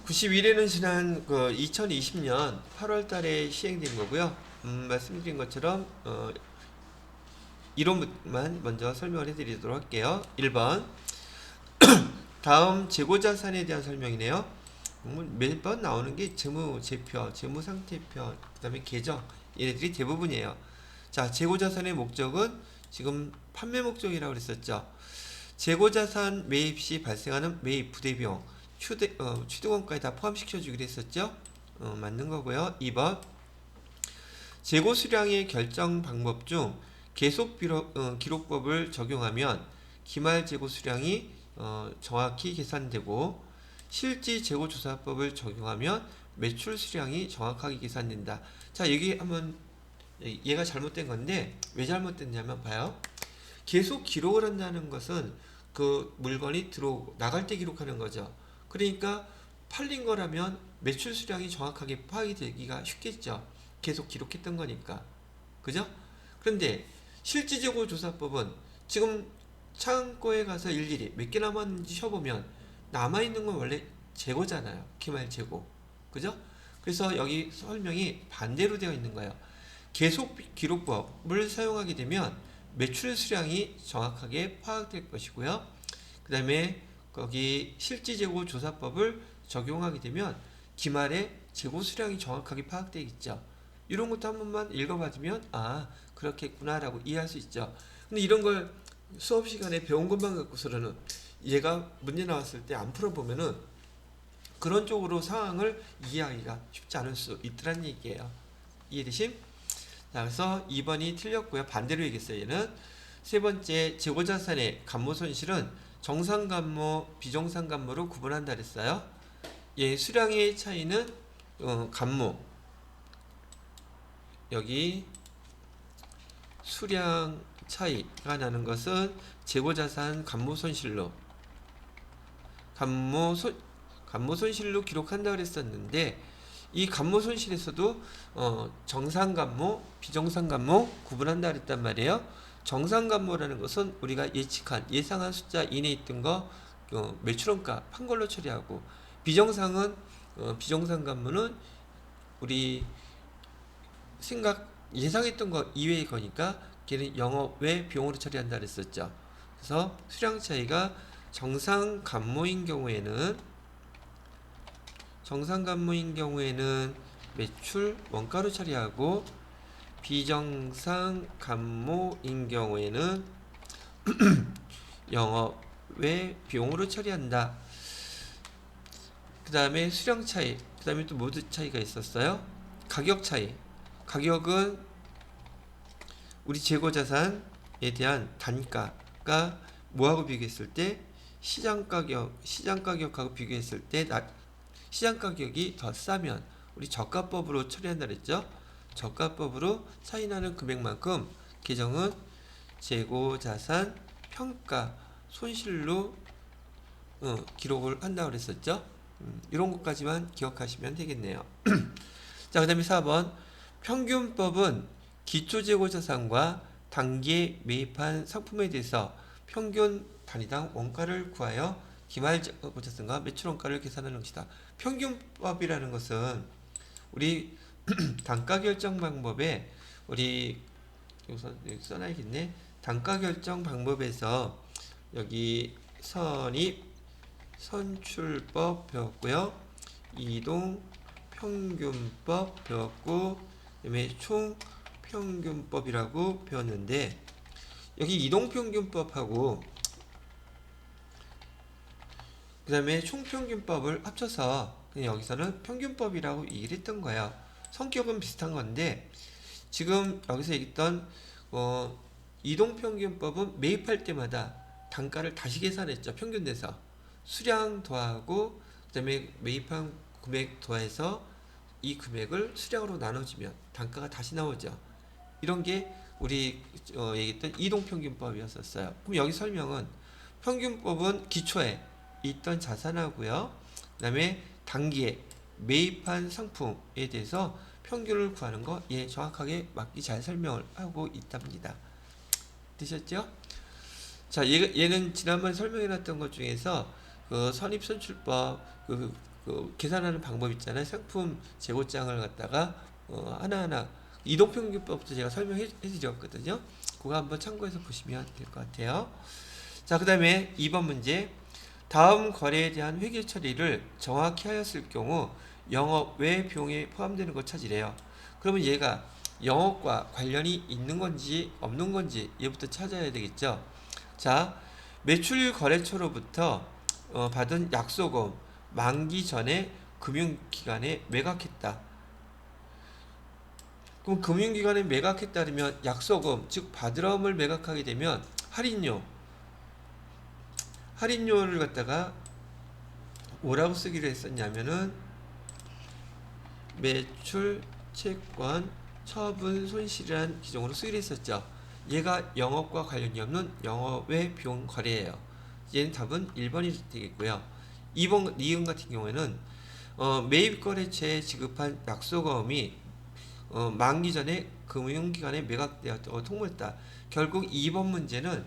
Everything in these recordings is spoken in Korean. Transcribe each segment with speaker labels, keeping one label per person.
Speaker 1: 91회는 지난 2020년 8월 달에 시행된 거고요. 말씀드린 것처럼 이론만 먼저 설명을 해드리도록 할게요. 1번 다음 재고자산에 대한 설명이네요. 매번 나오는 게 재무제표, 재무상태표, 그 다음에 계정, 얘네들이 대부분이에요. 자, 재고자산의 목적은 지금 판매 목적이라고 그랬었죠. 재고자산 매입 시 발생하는 매입 부대비용, 취득원가에 다 포함시켜 주기로 했었죠. 맞는 거고요. 2번 재고 수량의 결정 방법 중 계속 기록법을 적용하면 기말 재고 수량이 정확히 계산되고 실지 재고 조사법을 적용하면 매출 수량이 정확하게 계산된다. 자, 여기 한번 얘가 잘못된 건데 왜 잘못됐냐면 봐요. 계속 기록을 한다는 것은 그 물건이 들어오고 나갈 때 기록하는 거죠. 그러니까 팔린 거라면 매출 수량이 정확하게 파악이 되기가 쉽겠죠. 계속 기록했던 거니까. 그죠? 그런데 실지재고조사법은 지금 창고에 가서 일일이 몇 개 남았는지 쉬어보면 남아있는 건 원래 재고잖아요. 기말 재고. 그죠? 그래서 여기 설명이 반대로 되어 있는 거예요. 계속 기록법을 사용하게 되면 매출 수량이 정확하게 파악될 것이고요. 그 다음에 거기 실지재고 조사법을 적용하게 되면 기말에 재고 수량이 정확하게 파악되겠죠. 이런 것도 한 번만 읽어봐주면 아 그렇겠구나 라고 이해할 수 있죠. 근데 이런 걸 수업 시간에 배운 것만 갖고서는 얘가 문제 나왔을 때 안 풀어보면은 그런 쪽으로 상황을 이해하기가 쉽지 않을 수 있더란 얘기예요. 이해되심? 자, 그래서 2번이 틀렸고요. 반대로 얘기했어요. 얘는 세 번째 재고자산의 감모손실은 정상감모, 비정상감모로 구분한다 그랬어요. 예, 수량의 차이는 감모 여기 수량 차이가 나는 것은 재고자산 감모손실로 감모손실로 기록한다 그랬었는데 이 감모손실에서도 정상감모, 비정상감모 구분한다 그랬단 말이에요. 정상감모라는 것은 우리가 예상한 숫자 이내에 있던 거 매출원가 판 걸로 처리하고 비정상감모는 우리 예상했던 거 이외의 거니까 걔는 영업 외 비용으로 처리한다 그랬었죠. 그래서 수량 차이가 정상감모인 경우에는 매출 원가로 처리하고 비정상감모인 경우에는 영업 외 비용으로 처리한다. 그 다음에 수량 차이, 그 다음에 또 모두 차이가 있었어요. 가격 차이. 가격은 우리 재고자산에 대한 단가가 뭐하고 비교했을 때 시장 가격하고 비교했을 때 시장 가격이 더 싸면 우리 저가법으로 처리한다 그랬죠. 저가법으로 차이나는 금액만큼 계정은 재고자산 평가 손실로 기록을 한다고 그랬었죠. 이런 것까지만 기억하시면 되겠네요. 자, 그 다음에 4번 평균법은 기초재고자산과 단기에 매입한 상품에 대해서 평균 단위당 원가를 구하여 기말재고자산과 매출원가를 계산하는 것이다. 평균법이라는 것은 우리 단가결정 방법에 우리 여기 써놔야겠네. 단가결정 방법에서 여기 선출법 배웠고요. 이동평균법 배웠고 그다음에 총평균법이라고 배웠는데 여기 이동평균법하고 그 다음에 총평균법을 합쳐서 그냥 여기서는 평균법이라고 얘기를 했던 거예요. 성격은 비슷한 건데 지금 여기서 얘기했던 이동평균법은 매입할 때마다 단가를 다시 계산했죠. 평균 내서 수량 더하고 그 다음에 매입한 금액 더해서 이 금액을 수량으로 나눠주면 단가가 다시 나오죠. 이런 게 우리 얘기했던 이동평균법이었었어요. 그럼 여기 설명은 평균법은 기초에 있던 자산하고요. 그 다음에 단기에 매입한 상품에 대해서 평균을 구하는 거 정확하게 맞게 잘 설명을 하고 있답니다. 되셨죠? 자, 얘는 지난번에 설명해놨던 것 중에서 그 선입선출법 그 계산하는 방법 있잖아요. 상품 재고장을 갖다가 하나하나 이동평균법도 제가 설명해 드렸거든요. 그거 한번 참고해서 보시면 될 것 같아요. 자, 그 다음에 2번 문제. 다음 거래에 대한 회계 처리를 정확히 하였을 경우 영업 외 비용에 포함되는 것 찾으래요. 그러면 얘가 영업과 관련이 있는 건지 없는 건지 얘부터 찾아야 되겠죠. 자, 매출 거래처로부터 받은 약소금 만기 전에 금융기관에 매각했다. 그럼 금융기관에 매각했다면 약소금, 즉 바드럼을 매각하게 되면 할인료를 갖다가 뭐라고 쓰기로 했었냐면은 매출 채권 처분 손실이라는 기종으로 쓰기로 했었죠. 얘가 영업과 관련이 없는 영업외 비용 거래예요. 얘는 답은 1번이 되겠고요. 2번 니은 같은 경우에는 매입 거래처에 지급한 약소금이 만기 전에 금융기관에 매각되었다고 통보했다. 결국 2번 문제는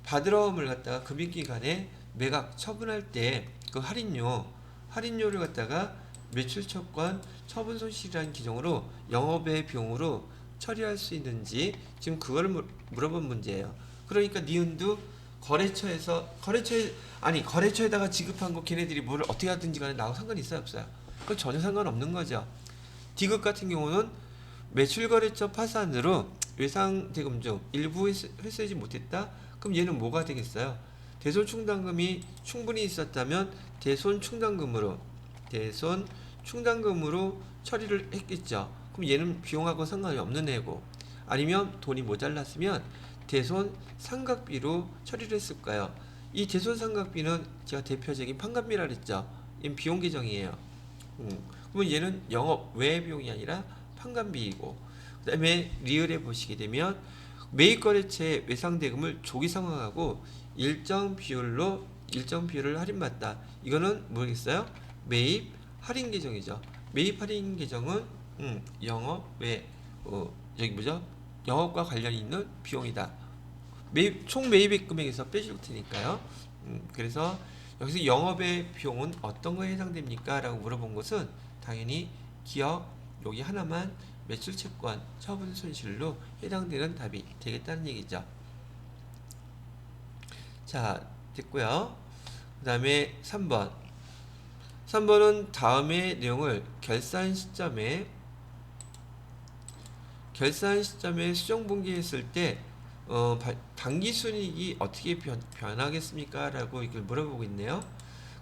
Speaker 1: 바드럼을 갖다가 금융기관에 매각 처분할 때 그 할인료를 갖다가 매출채권 처분 손실이라는 기종으로 영업의 비용으로 처리할 수 있는지 지금 그거를 물어본 문제예요. 그러니까 니은도 거래처에다가 지급한 거 걔네들이 뭘 어떻게 하든지 간에 나하고 상관이 있어요, 없어요? 그건 전혀 상관없는 거죠. 디귿 같은 경우는 매출거래처 파산으로 외상대금 중 일부 회수하지 못했다? 그럼 얘는 뭐가 되겠어요? 대손충당금이 충분히 있었다면 대손충당금으로 처리를 했겠죠. 그럼 얘는 비용하고 상관이 없는 애고, 아니면 돈이 모자랐으면 대손상각비로 처리를 했을까요? 이 대손상각비는 제가 대표적인 판관비라 그랬죠. 얘는 비용 계정이에요. 그러면 얘는 영업 외 비용이 아니라 판관비이고, 그 다음에 리을에 보시게 되면 매입거래처의 외상대금을 조기 상환하고 일정 비율을 할인받다. 이거는 뭐겠어요? 매입 할인 계정이죠. 매입 할인 계정은 영업 외 여기 뭐죠? 영업과 관련이 있는 비용이다. 총 매입액 금액에서 빼줄 테니까요. 그래서 여기서 영업의 비용은 어떤 거에 해당됩니까? 라고 물어본 것은 당연히 기업 여기 하나만 매출채권 처분 손실로 해당되는 답이 되겠다는 얘기죠. 자, 됐고요. 그 다음에 3번. 3번은 다음의 내용을 결산 시점에 수정분기했을 때 당기순이익이 어떻게 변하겠습니까? 라고 이걸 물어보고 있네요.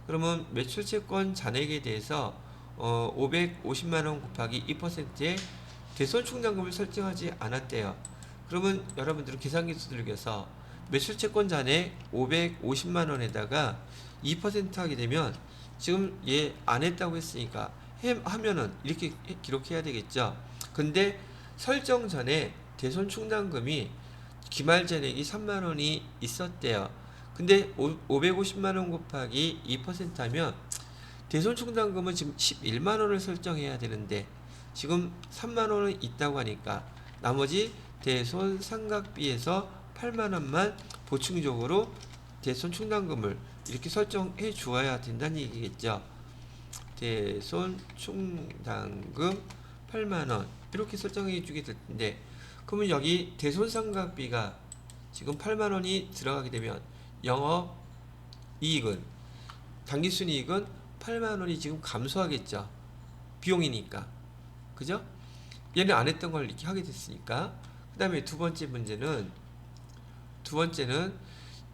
Speaker 1: 그러면 매출채권 잔액에 대해서 550만원 곱하기 2%의 대손충당금을 설정하지 않았대요. 그러면 여러분들은 계산기수 들겨서 매출채권 잔액 550만원에다가 2% 하게 되면 지금 얘 안 했다고 했으니까 하면은 이렇게 기록해야 되겠죠. 근데 설정 전에 대손충당금이 기말 잔액이 3만원이 있었대요. 근데 550만원 곱하기 2% 하면 대손충당금은 지금 11만원을 설정해야 되는데 지금 3만원은 있다고 하니까 나머지 대손상각비에서 8만원만 보충적으로 대손충당금을 이렇게 설정해 주어야 된다는 얘기겠죠. 대손충당금 8만원 이렇게 설정해 주게 될 텐데, 그러면 여기 대손상각비가 지금 8만원이 들어가게 되면 영업이익은 당기순이익은 8만원이 지금 감소하겠죠. 비용이니까. 그죠? 얘는 안 했던 걸 이렇게 하게 됐으니까. 그 다음에 두 번째는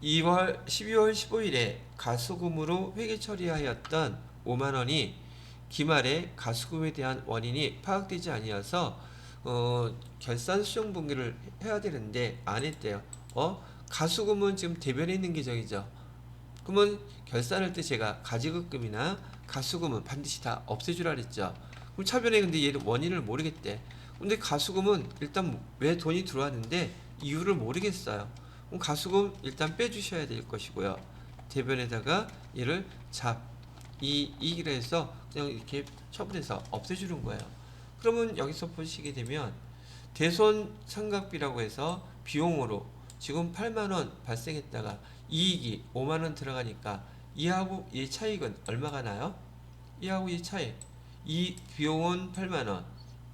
Speaker 1: 12월 15일에 가수금으로 회계 처리하였던 5만원이 기말에 가수금에 대한 원인이 파악되지 아니어서 결산 수정 분기를 해야 되는데 안 했대요. 가수금은 지금 대변에 있는 계정이죠. 그러면 결산할 때 제가 가지급금이나 가수금은 반드시 다 없애주라 그랬죠. 그럼 차변에 근데 얘는 원인을 모르겠대. 근데 가수금은 일단 왜 돈이 들어왔는데 이유를 모르겠어요. 그럼 가수금 일단 빼주셔야 될 것이고요. 대변에다가 얘를 이익이라 해서 그냥 이렇게 처분해서 없애주는 거예요. 그러면 여기서 보시게 되면 대손상각비라고 해서 비용으로 지금 8만원 발생했다가 이익이 5만원 들어가니까 이하고 이 차익은 얼마가 나요? 이하고 이 차이. 이 비용은 8만원,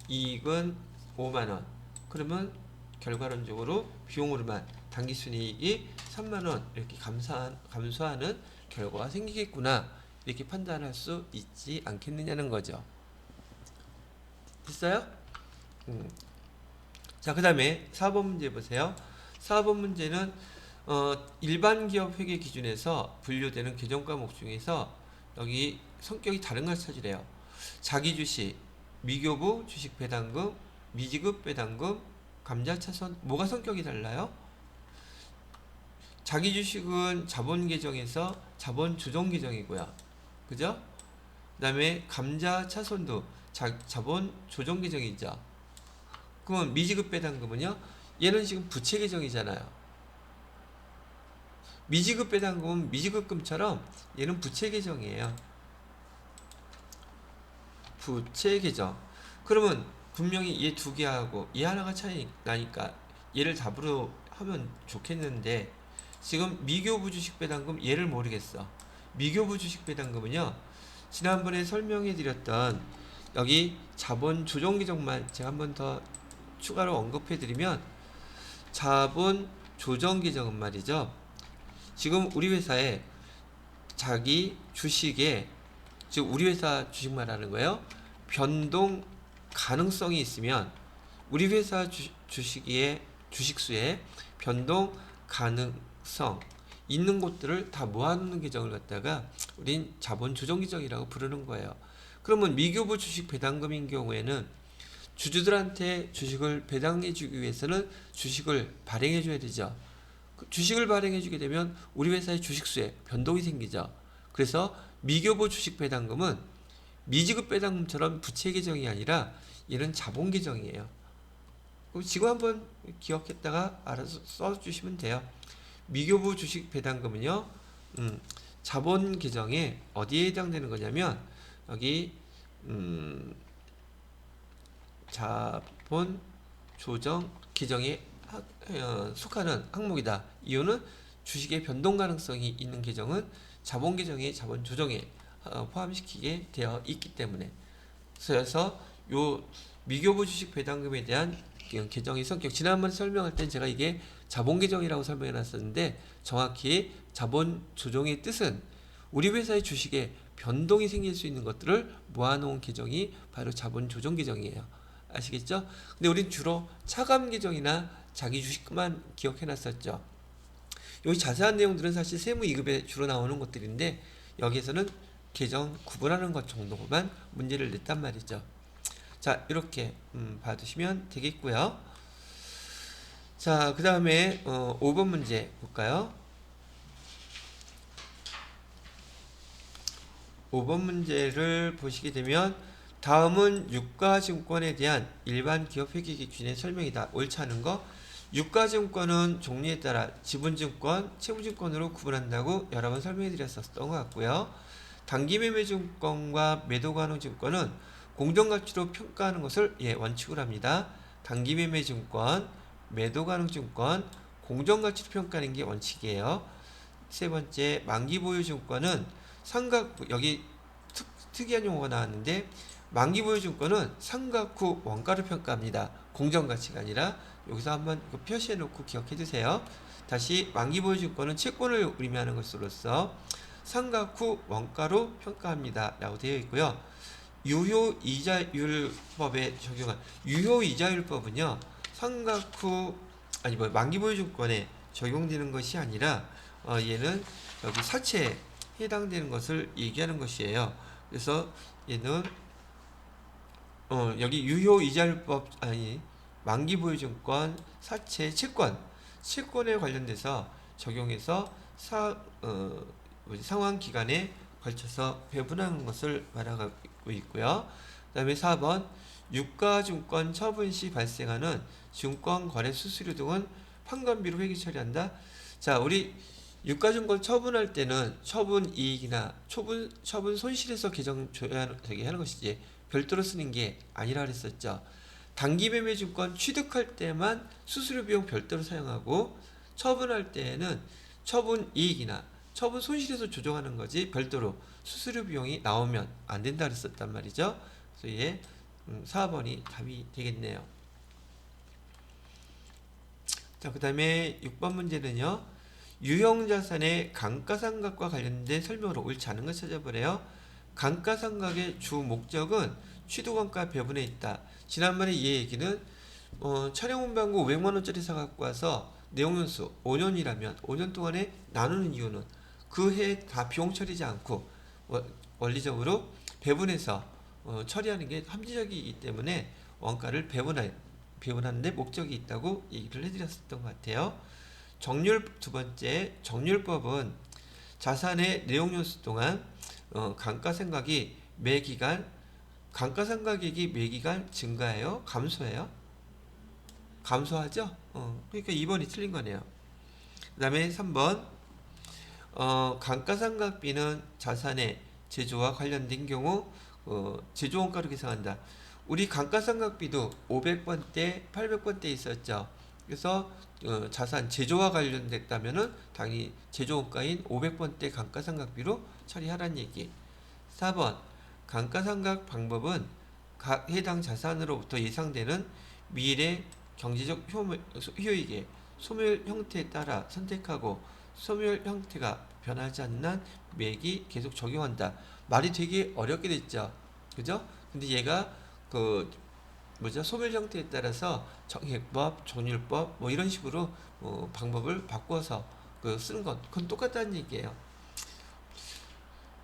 Speaker 1: 이익은 5만원. 그러면 결과론적으로 비용으로만 당기순이익이 3만원 이렇게 감소하는 결과가 생기겠구나, 이렇게 판단할 수 있지 않겠느냐는 거죠. 됐어요? 자, 그 다음에 4번 문제 보세요. 4번 문제는 일반 기업 회계 기준에서 분류되는 계정 과목 중에서 여기 성격이 다른 걸 찾으래요. 자기 주식, 미교부 주식 배당금, 미지급 배당금, 감자차손, 뭐가 성격이 달라요? 자기 주식은 자본 계정에서 자본 조정 계정이고요. 그죠? 그 다음에 감자차손도 자본 조정 계정이죠. 그러면 미지급 배당금은요? 얘는 지금 부채 계정이잖아요. 미지급 배당금은 미지급금처럼 얘는 부채 계정이에요. 부채 계정. 그러면 분명히 얘 두 개하고 얘 하나가 차이 나니까 얘를 답으로 하면 좋겠는데, 지금 미교부 주식 배당금 얘를 모르겠어. 미교부 주식 배당금은요, 지난번에 설명해 드렸던 여기 자본 조정 계정만 제가 한 번 더 추가로 언급해 드리면, 자본 조정 계정은 말이죠, 지금 우리 회사에 자기 주식에, 즉 우리 회사 주식 말하는 거예요, 변동 가능성이 있으면 우리 회사 주식의 주식수에 변동 가능성 있는 곳들을 다 모아놓는 계정을 갖다가 우린 자본 조정 계정이라고 부르는 거예요. 그러면 미교부 주식 배당금인 경우에는 주주들한테 주식을 배당해 주기 위해서는 주식을 발행해 줘야 되죠. 주식을 발행해 주게 되면 우리 회사의 주식수에 변동이 생기죠. 그래서 미교부 주식 배당금은 미지급 배당금처럼 부채 계정이 아니라 얘는 자본 계정이에요. 그럼 지금 한번 기억했다가 알아서 써주시면 돼요. 미교부 주식 배당금은요, 자본 계정에 어디에 해당되는 거냐면 여기 자본 조정 계정에 속하는 항목이다. 이유는 주식의 변동 가능성이 있는 계정은 자본 계정의 자본 조정에 포함시키게 되어 있기 때문에. 그래서 요 미교부 주식 배당금에 대한 계정의 성격, 지난번에 설명할 땐 제가 이게 자본 계정이라고 설명해 놨었는데, 정확히 자본 조정의 뜻은 우리 회사의 주식에 변동이 생길 수 있는 것들을 모아놓은 계정이 바로 자본 조정 계정이에요. 아시겠죠? 근데 우린 주로 차감 계정이나 자기 주식만 기억해 놨었죠. 여기 자세한 내용들은 사실 세무 2급에 주로 나오는 것들인데, 여기에서는 계정 구분하는 것 정도만 문제를 냈단 말이죠. 자, 이렇게 봐두시면 되겠고요. 자, 그 다음에 5번 문제 볼까요? 5번 문제를 보시게 되면, 다음은 유가증권에 대한 일반 기업 회계 기준의 설명이다. 옳지 않은 거. 유가증권은 종류에 따라 지분증권, 채무증권으로 구분한다고 여러 번 설명해 드렸었던 것 같고요. 단기매매증권과 매도가능증권은 공정가치로 평가하는 것을 원칙으로 합니다. 단기매매증권, 매도가능증권, 공정가치로 평가하는 게 원칙이에요. 세 번째, 만기보유증권은 여기 특이한 용어가 나왔는데, 만기보유증권은 상각 후 원가로 평가합니다. 공정가치가 아니라. 여기서 한번 표시해 놓고 기억해 두세요. 다시, 만기보유증권은 채권을 의미하는 것으로서 상각 후 원가로 평가합니다 라고 되어 있고요. 유효이자율법에 적용한 유효이자율법은요, 만기보유증권에 적용되는 것이 아니라 얘는 여기 사채에 해당되는 것을 얘기하는 것이에요. 그래서 얘는 여기 유효이자율법, 만기보유증권, 사채, 채권에 관련돼서 적용해서 상환 기간에 걸쳐서 배분하는 것을 말하고 있고요. 그 다음에 4번, 유가증권 처분 시 발생하는 증권 거래 수수료 등은 판관비로 회계 처리한다. 자, 우리 유가증권 처분할 때는 처분 이익이나 처분 손실에서 하는 것이지 별도로 쓰는 게 아니라 그랬었죠. 단기매매증권 취득할 때만 수수료 비용 별도로 사용하고, 처분할 때에는 처분 이익이나 처분 손실에서 조정하는 거지 별도로 수수료 비용이 나오면 안 된다 그랬었단 말이죠. 그래서 예, 4번이 답이 되겠네요. 자, 그 다음에 6번 문제는요. 유형자산의 감가상각과 관련된 설명으로 옳지 않은 걸 찾아보래요. 감가상각의 주 목적은 취득원가 배분에 있다. 지난번에 이 얘기는 촬영문방구 500만원짜리 사갖고 와서 내용연수 5년이라면 5년 동안에 나누는 이유는 그 해 다 비용 처리지 않고 원리적으로 배분해서 처리하는 게 합리적이기 때문에 원가를 배분하는 데 목적이 있다고 얘기를 해드렸었던 것 같아요. 두 번째, 정률법은 자산의 내용연수 동안 감가상각이 감가상각액이 매기간 증가해요? 감소해요? 감소하죠? 그러니까 2번이 틀린 거네요. 그 다음에 3번, 감가상각비는 자산의 제조와 관련된 경우 제조원가로 계산한다. 우리 감가상각비도 500번대, 800번대 있었죠. 그래서 자산 제조와 관련됐다면은 당연히 제조원가인 500번대 감가상각비로 처리하라는 얘기. 4번, 감가상각 방법은 각 해당 자산으로부터 예상되는 미래 경제적 효익의 소멸 형태에 따라 선택하고 소멸 형태가 변하지 않는 한 매기 계속 적용한다. 말이 되게 어렵게 됐죠. 그죠? 근데 얘가 소멸 형태에 따라서 정액법, 정률법 뭐 이런 식으로 방법을 바꿔서 쓰는 건 그건 똑같다는 얘기예요.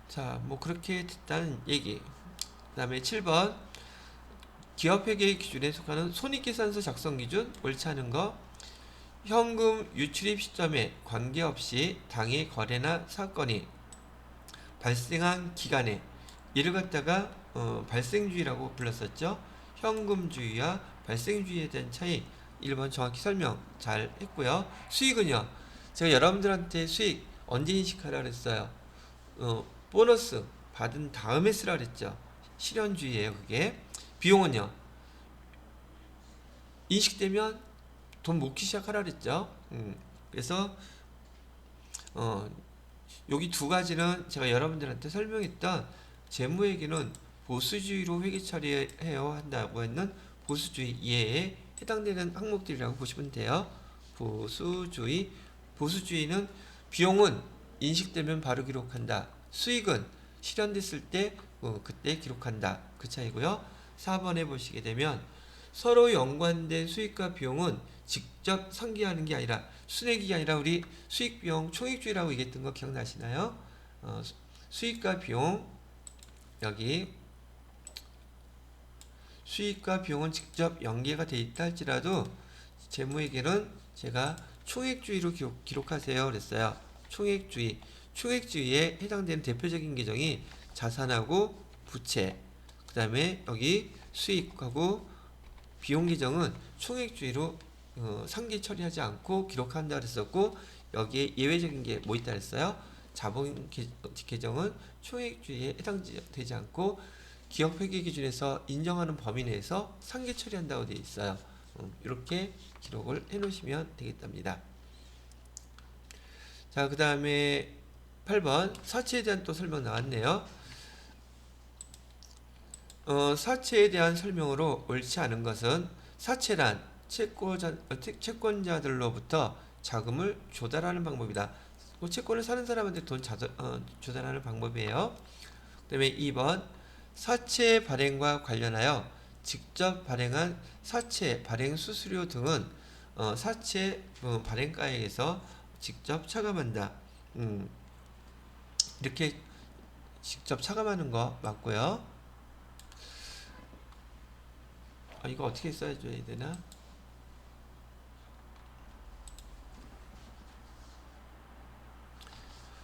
Speaker 1: 자, 뭐 그렇게 됐다는 얘기. 그 다음에 7번, 기업회계 기준에 속하는 손익계산서 작성 기준 옳지 않은 거. 현금 유출입 시점에 관계없이 당해 거래나 사건이 발생한 기간에 이를 갖다가 발생주의라고 불렀었죠. 현금주의와 발생주의에 대한 차이 1번 정확히 설명 잘 했고요. 수익은요. 제가 여러분들한테 수익 언제 인식하라 그랬어요. 보너스 받은 다음에 쓰라 그랬죠. 실현주의예요, 그게. 비용은요. 인식되면 돈 모기 시작하라 그랬죠. 그래서 여기 두 가지는 제가 여러분들한테 설명했던 재무회계는 보수주의로 회계 처리해야 한다고 했는 보수주의 이해에 해당되는 항목들이라고 보시면 돼요. 보수주의는 비용은 인식되면 바로 기록한다. 수익은 실현됐을 때 그때 기록한다. 그 차이고요. 4번에 보시게 되면 서로 연관된 수익과 비용은 직접 상기하는 게 아니라 순액이 아니라 우리 수익 비용 총액주의라고 얘기했던 거 기억나시나요? 수익과 비용 여기 수익과 비용은 직접 연계가 돼 있다 할지라도 재무회계는 제가 총액주의로 기록하세요 그랬어요. 총액주의에 해당되는 대표적인 계정이 자산하고 부채, 그 다음에 여기 수익하고 비용 계정은 총액주의로 상기 처리하지 않고 기록한다 그랬었고, 여기에 예외적인 게 뭐 있다 그랬어요? 자본 계정은 총액주의에 해당되지 않고 기업회계 기준에서 인정하는 범위 내에서 상기 처리한다고 되어 있어요. 이렇게 기록을 해 놓으시면 되겠답니다. 자, 그 다음에 8번 사채에 대한 또 설명 나왔네요. 사채에 대한 설명으로 옳지 않은 것은 사채란 채권자들로부터 자금을 조달하는 방법이다. 채권을 사는 사람한테 돈 조달하는 방법이에요. 그 다음에 2번 사채 발행과 관련하여 직접 발행한 사채 발행 수수료 등은 사채 발행가액에서 직접 차감한다. 이렇게 직접 차감하는 거 맞고요. 이거 어떻게 써줘야 되나?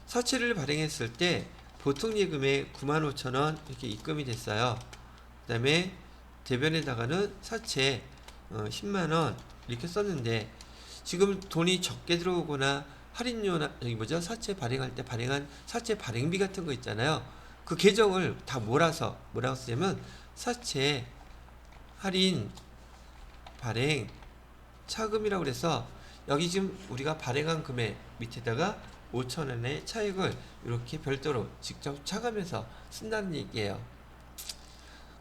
Speaker 1: 사채를 발행했을 때 보통 예금에 95,000원 이렇게 입금이 됐어요. 그 다음에 대변에다가는 사채 10만원 이렇게 썼는데 지금 돈이 적게 들어오거나 할인료나 사채 발행할 때 발행한 사채 발행비 같은 거 있잖아요. 그 계정을 다 뭐라고 쓰냐면 사채 할인 발행 차금이라고 그래서 여기 지금 우리가 발행한 금액 밑에다가 5,000원의 차익을 이렇게 별도로 직접 차감해서 쓴다는 얘기예요.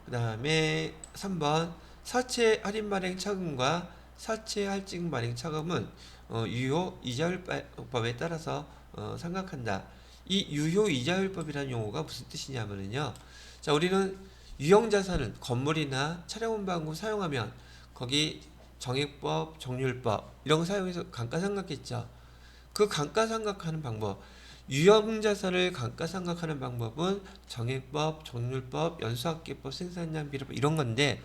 Speaker 1: 그 다음에 3번 사채 할인 발행 차금과 사채 할증 발행 차금은 유효 이자율법에 따라서 상각한다. 이 유효 이자율법이라는 용어가 무슨 뜻이냐면요. 자, 우리는 유형자산은 건물이나 차량 운반구 사용하면 거기 정액법, 정률법 이런 거 사용해서 감가상각했죠. 그 감가상각하는 방법, 유형자산을 감가상각하는 방법은 정액법, 정률법, 연수학계법, 생산량비례법 이런 건데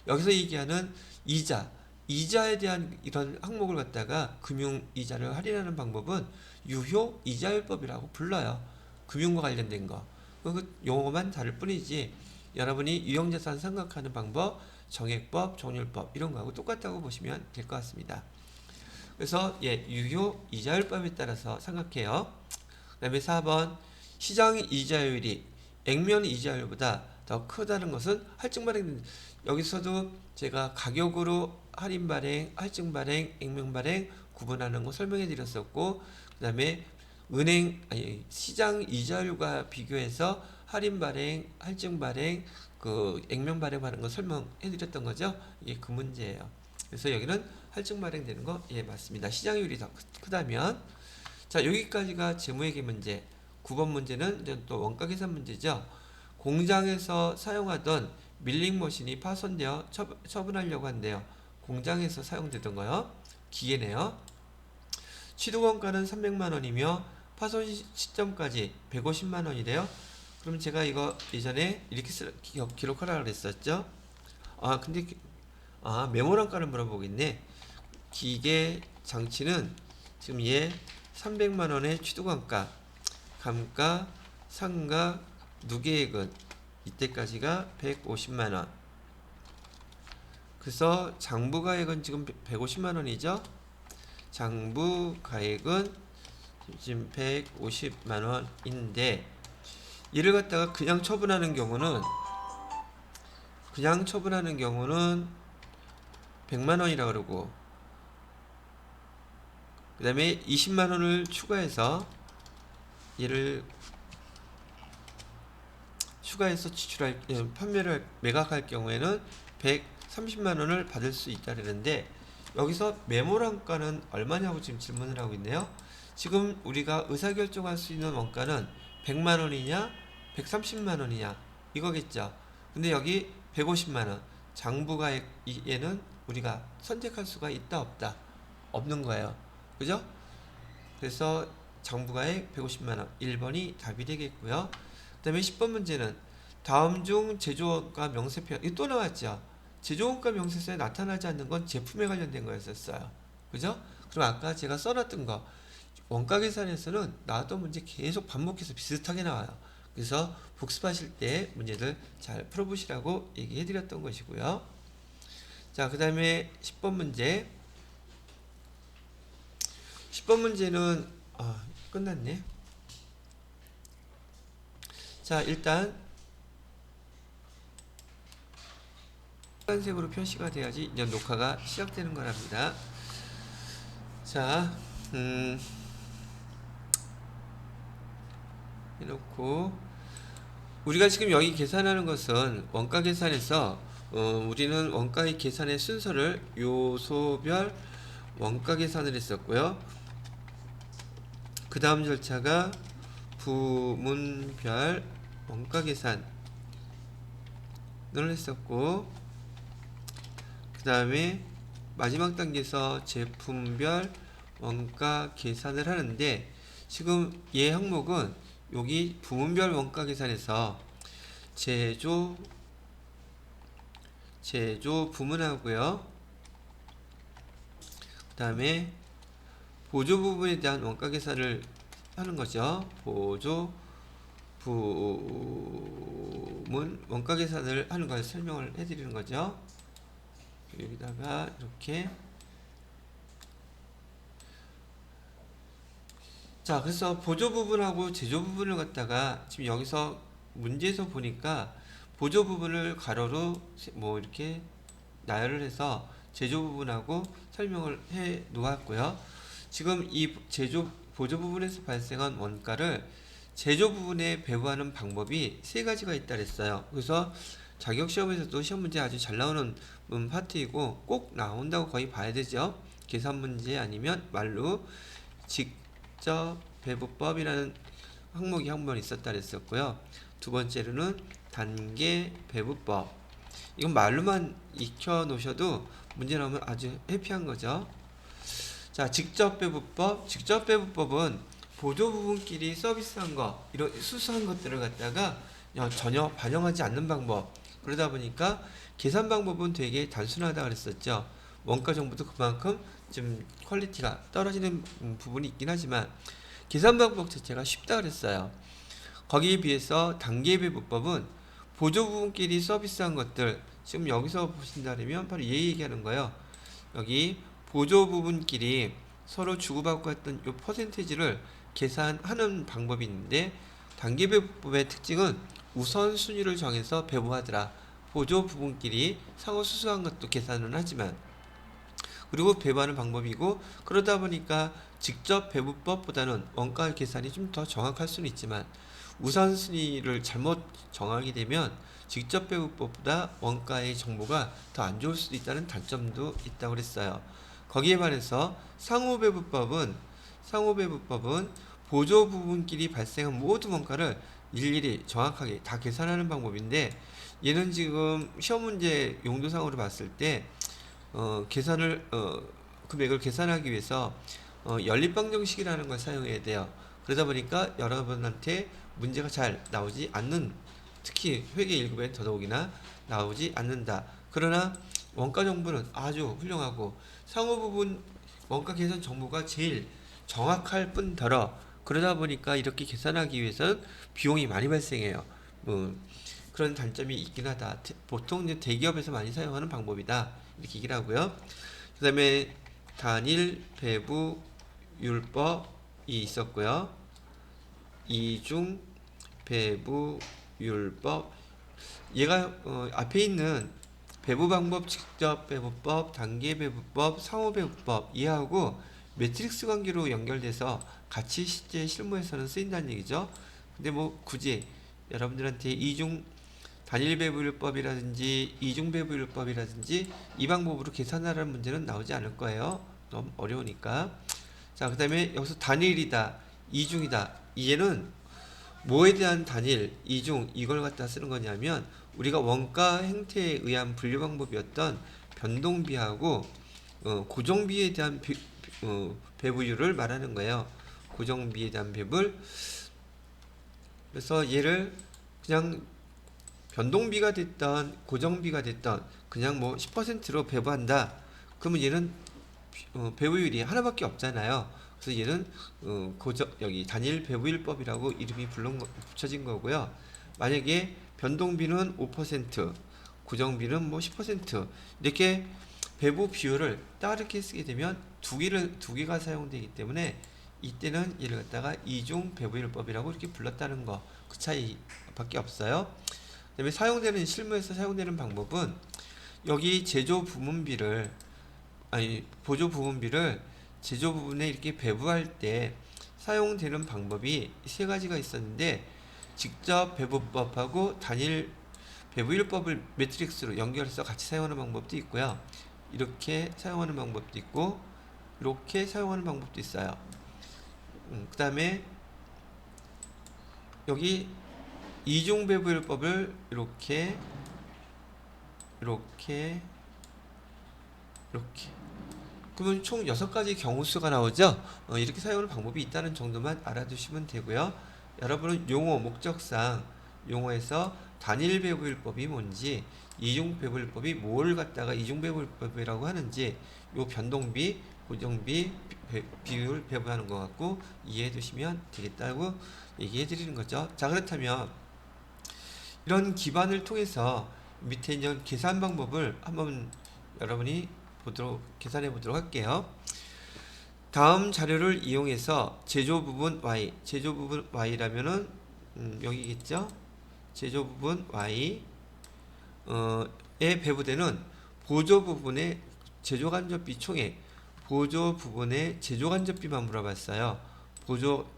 Speaker 1: 여기서 얘기하는 이자에 대한 이런 항목을 갖다가 금융이자를 할인하는 방법은 유효이자율법이라고 불러요. 금융과 관련된 거. 그 용어만 다를 뿐이지 여러분이 유형자산 생각하는 방법, 정액법, 정률법 이런 거하고 똑같다고 보시면 될 것 같습니다. 그래서 유효이자율법에 따라서 생각해요. 그 다음에 4번 시장 이자율이 액면 이자율보다 더 크다는 것은 할증 발행. 여기서도 제가 가격으로 할인 발행, 할증 발행, 액면 발행 구분하는 거 설명해 드렸었고, 그 다음에 시장 이자율과 비교해서 할인 발행, 할증 발행, 그 액면 발행하는 거 설명해 드렸던 거죠. 이게 그 문제예요. 그래서 여기는 할증 발행되는 거 맞습니다. 시장률이 더 크다면. 자, 여기까지가 재무회계 문제. 9번 문제는 이제 또 원가 계산 문제죠. 공장에서 사용하던 밀링머신이 파손되어 처분하려고 한대요. 공장에서 사용되던 거요. 기계네요. 취득원가는 300만원이며 파손 시점까지 150만원이래요. 그럼 제가 이거 예전에 이렇게 기록하라고 그랬었죠. 근데 메모란가를 물어보겠네. 기계 장치는 지금 300만원의 취득원가, 감가, 상가, 누계액은 이때까지가 150만원. 그래서 장부가액은 지금 150만원이죠. 장부가액은 지금 150만원인데 이를 갖다가 그냥 처분하는 경우는 100만원이라 그러고, 그 다음에 20만원을 추가해서 판매를 매각할 경우에는 130만원을 받을 수 있다는데 여기서 메모란가는 얼마냐고 지금 질문을 하고 있네요. 지금 우리가 의사결정할 수 있는 원가는 100만원이냐 130만원이냐 이거겠죠. 근데 여기 150만원 장부가액에는 우리가 선택할 수가 있다 없다? 없는 거예요. 그죠? 그래서 장부가액 150만원 1번이 답이 되겠고요. 그 다음에 10번 문제는 다음 중 제조원가 명세표 이거 또 나왔죠. 제조원가 명세서에 나타나지 않는 건 제품에 관련된 거였었어요. 그죠? 그리고 아까 제가 써놨던 거 원가 계산에서는 나왔던 문제 계속 반복해서 비슷하게 나와요. 그래서 복습하실 때 문제들 잘 풀어보시라고 얘기해 드렸던 것이고요. 자, 그 다음에 10번 문제. 10번 문제는 끝났네. 자, 일단 빨간색으로 표시가 돼야지 이제 녹화가 시작되는 거랍니다. 자, 해놓고 우리가 지금 여기 계산하는 것은 원가 계산에서 우리는 원가의 계산의 순서를 요소별 원가 계산을 했었고요. 그 다음 절차가 부문별 원가 계산을 했었고, 그 다음에 마지막 단계에서 제품별 원가 계산을 하는데 지금 얘 항목은 여기 부문별 원가 계산에서 제조 부문하고요. 그 다음에 보조 부분에 대한 원가 계산을 하는 거죠. 보조 부문 원가 계산을 하는 걸 설명을 해드리는 거죠. 여기다가 이렇게. 자, 그래서 보조 부분하고 제조 부분을 갖다가 지금 여기서 문제에서 보니까 보조 부분을 가로로 뭐 이렇게 나열을 해서 제조 부분하고 설명을 해 놓았고요. 지금 이 제조 보조 부분에서 발생한 원가를 제조 부분에 배분하는 방법이 세 가지가 있다 그랬어요. 그래서 자격 시험에서도 시험 문제 아주 잘 나오는 파트이고 꼭 나온다고 거의 봐야 되죠. 계산 문제 아니면 말로 직접 배분법이라는 항목이 한 번 있었다 그랬었고요. 두 번째로는 단계 배분법. 이건 말로만 익혀 놓으셔도 문제 나오면 아주 해피한 거죠. 자, 직접 배분법. 직접 배분법은 보조 부분끼리 서비스한 거, 이런 수수한 것들을 갖다가 전혀 반영하지 않는 방법. 그러다 보니까 계산 방법은 되게 단순하다 그랬었죠. 원가 정보도 그만큼 좀 퀄리티가 떨어지는 부분이 있긴 하지만 계산 방법 자체가 쉽다 그랬어요. 거기에 비해서 단계 배분법은 보조 부분끼리 서비스한 것들, 지금 여기서 보신다면 바로 얘 얘기하는 거예요. 여기 보조 부분끼리 서로 주고받고 했던 이 퍼센테이지를 계산하는 방법이 있는데, 단계 배분법의 특징은 우선순위를 정해서 배분하더라. 보조 부분끼리 상호 수수한 것도 계산은 하지만, 그리고 배분하는 방법이고, 그러다 보니까 직접 배분법보다는 원가 계산이 좀 더 정확할 수는 있지만 우선순위를 잘못 정하게 되면 직접 배분법보다 원가의 정보가 더 안 좋을 수도 있다는 단점도 있다고 그랬어요. 거기에 반해서 상호배분법은 보조 부분끼리 발생한 모든 원가를 일일이 정확하게 다 계산하는 방법인데, 얘는 지금 시험 문제 용도상으로 봤을 때 계산을 금액을 계산하기 위해서 연립방정식이라는 걸 사용해야 돼요. 그러다 보니까 여러분한테 문제가 잘 나오지 않는, 특히 회계 1급엔 더더욱이나 나오지 않는다. 그러나 원가 정보는 아주 훌륭하고 상호 부분 원가 계산 정보가 제일 정확할 뿐더러, 그러다 보니까 이렇게 계산하기 위해서는 비용이 많이 발생해요. 그런 단점이 있긴 하다. 보통 이제 대기업에서 많이 사용하는 방법이다, 이렇게 얘기를 하고요. 그 다음에 단일 배분율법이 있었고요. 이중 배분율법, 얘가 앞에 있는 배분방법, 직접 배분법, 단계 배분법, 상호 배분법 이하고 매트릭스 관계로 연결돼서 같이 실제 실무에서는 쓰인다는 얘기죠. 근데 뭐 굳이 여러분들한테 이중 단일 배분율법이라든지 이중 배분율법이라든지 이 방법으로 계산하라는 문제는 나오지 않을 거예요. 너무 어려우니까. 자, 그 다음에 여기서 단일이다, 이중이다. 얘는 뭐에 대한 단일, 이중, 이걸 갖다 쓰는 거냐면, 우리가 원가 행태에 의한 분류 방법이었던 변동비하고 고정비에 대한 배분율을 말하는 거예요. 고정비에 대한 배분. 그래서 얘를 그냥 변동비가 됐던 고정비가 됐던 그냥 뭐 10%로 배분한다. 그러면 얘는 배분율이 하나밖에 없잖아요. 그래서 얘는 여기 단일 배분율법이라고 이름이 붙여진 거고요. 만약에 변동비는 5%, 고정비는 뭐 10% 이렇게 배분 비율을 다르게 쓰게 되면 두 개가 사용되기 때문에 이때는 얘를 갖다가 이중 배분율법이라고 이렇게 불렀다는 거, 그 차이밖에 없어요. 그다음에 실무에서 사용되는 방법은 여기 보조 부분비를 제조 부분에 이렇게 배분할 때 사용되는 방법이 세 가지가 있었는데, 직접 배분법하고 단일 배분율법을 매트릭스로 연결해서 같이 사용하는 방법도 있고요. 이렇게 사용하는 방법도 있고 이렇게 사용하는 방법도 있어요. 그 다음에 여기 이중 배분율법을 이렇게 그러면 총 6가지 경우수가 나오죠. 이렇게 사용하는 방법이 있다는 정도만 알아두시면 되고요. 여러분은 용어, 목적상 용어에서 단일 배분율법이 뭔지, 이중 배분율법이 뭘 갖다가 이중 배분율법이라고 하는지, 요 변동비, 고정비, 비율 배분하는 것 같고 이해해 두시면 되겠다고 얘기해 드리는 거죠. 자, 그렇다면 이런 기반을 통해서 밑에 있는 계산 방법을 한번 여러분이 계산해 보도록 할게요. 다음 자료를 이용해서 제조 부분 Y라면은 여기겠죠. 제조 부분 Y에 배분되는 보조 부분의 제조 간접비 총액, 보조 부분의 제조 간접비만 물어봤어요. 보조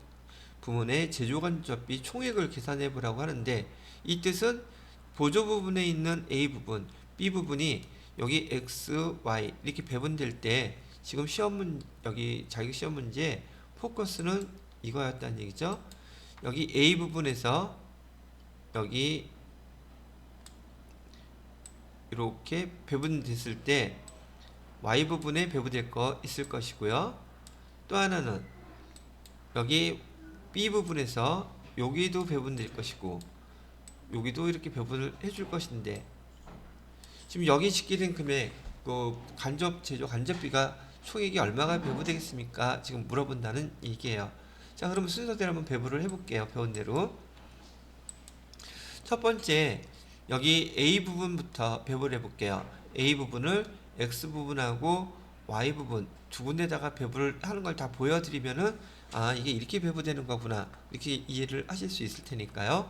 Speaker 1: 부문의 제조간접비 총액을 계산해 보라고 하는데, 이 뜻은 보조 부분에 있는 A 부분, B 부분이 여기 X, Y 이렇게 배분될 때 지금 여기 자기 시험 문제 포커스는 이거였다는 얘기죠. 여기 A 부분에서 여기 이렇게 배분됐을 때 Y 부분에 배분될 거 있을 것이고요. 또 하나는 여기 B 부분에서 여기도 배분될 것이고 여기도 이렇게 배분을 해줄 것인데, 지금 여기 집계된 금액, 그 제조 간접비가 총액이 얼마가 배부되겠습니까? 지금 물어본다는 얘기예요. 자, 그러면 순서대로 한번 배부를 해볼게요. 배운 대로. 첫 번째, 여기 A 부분부터 배부를 해볼게요. A 부분을 X 부분하고 Y 부분 두 군데다가 배부를 하는 걸 다 보여드리면은, 아, 이게 이렇게 배부되는 거구나, 이렇게 이해를 하실 수 있을 테니까요.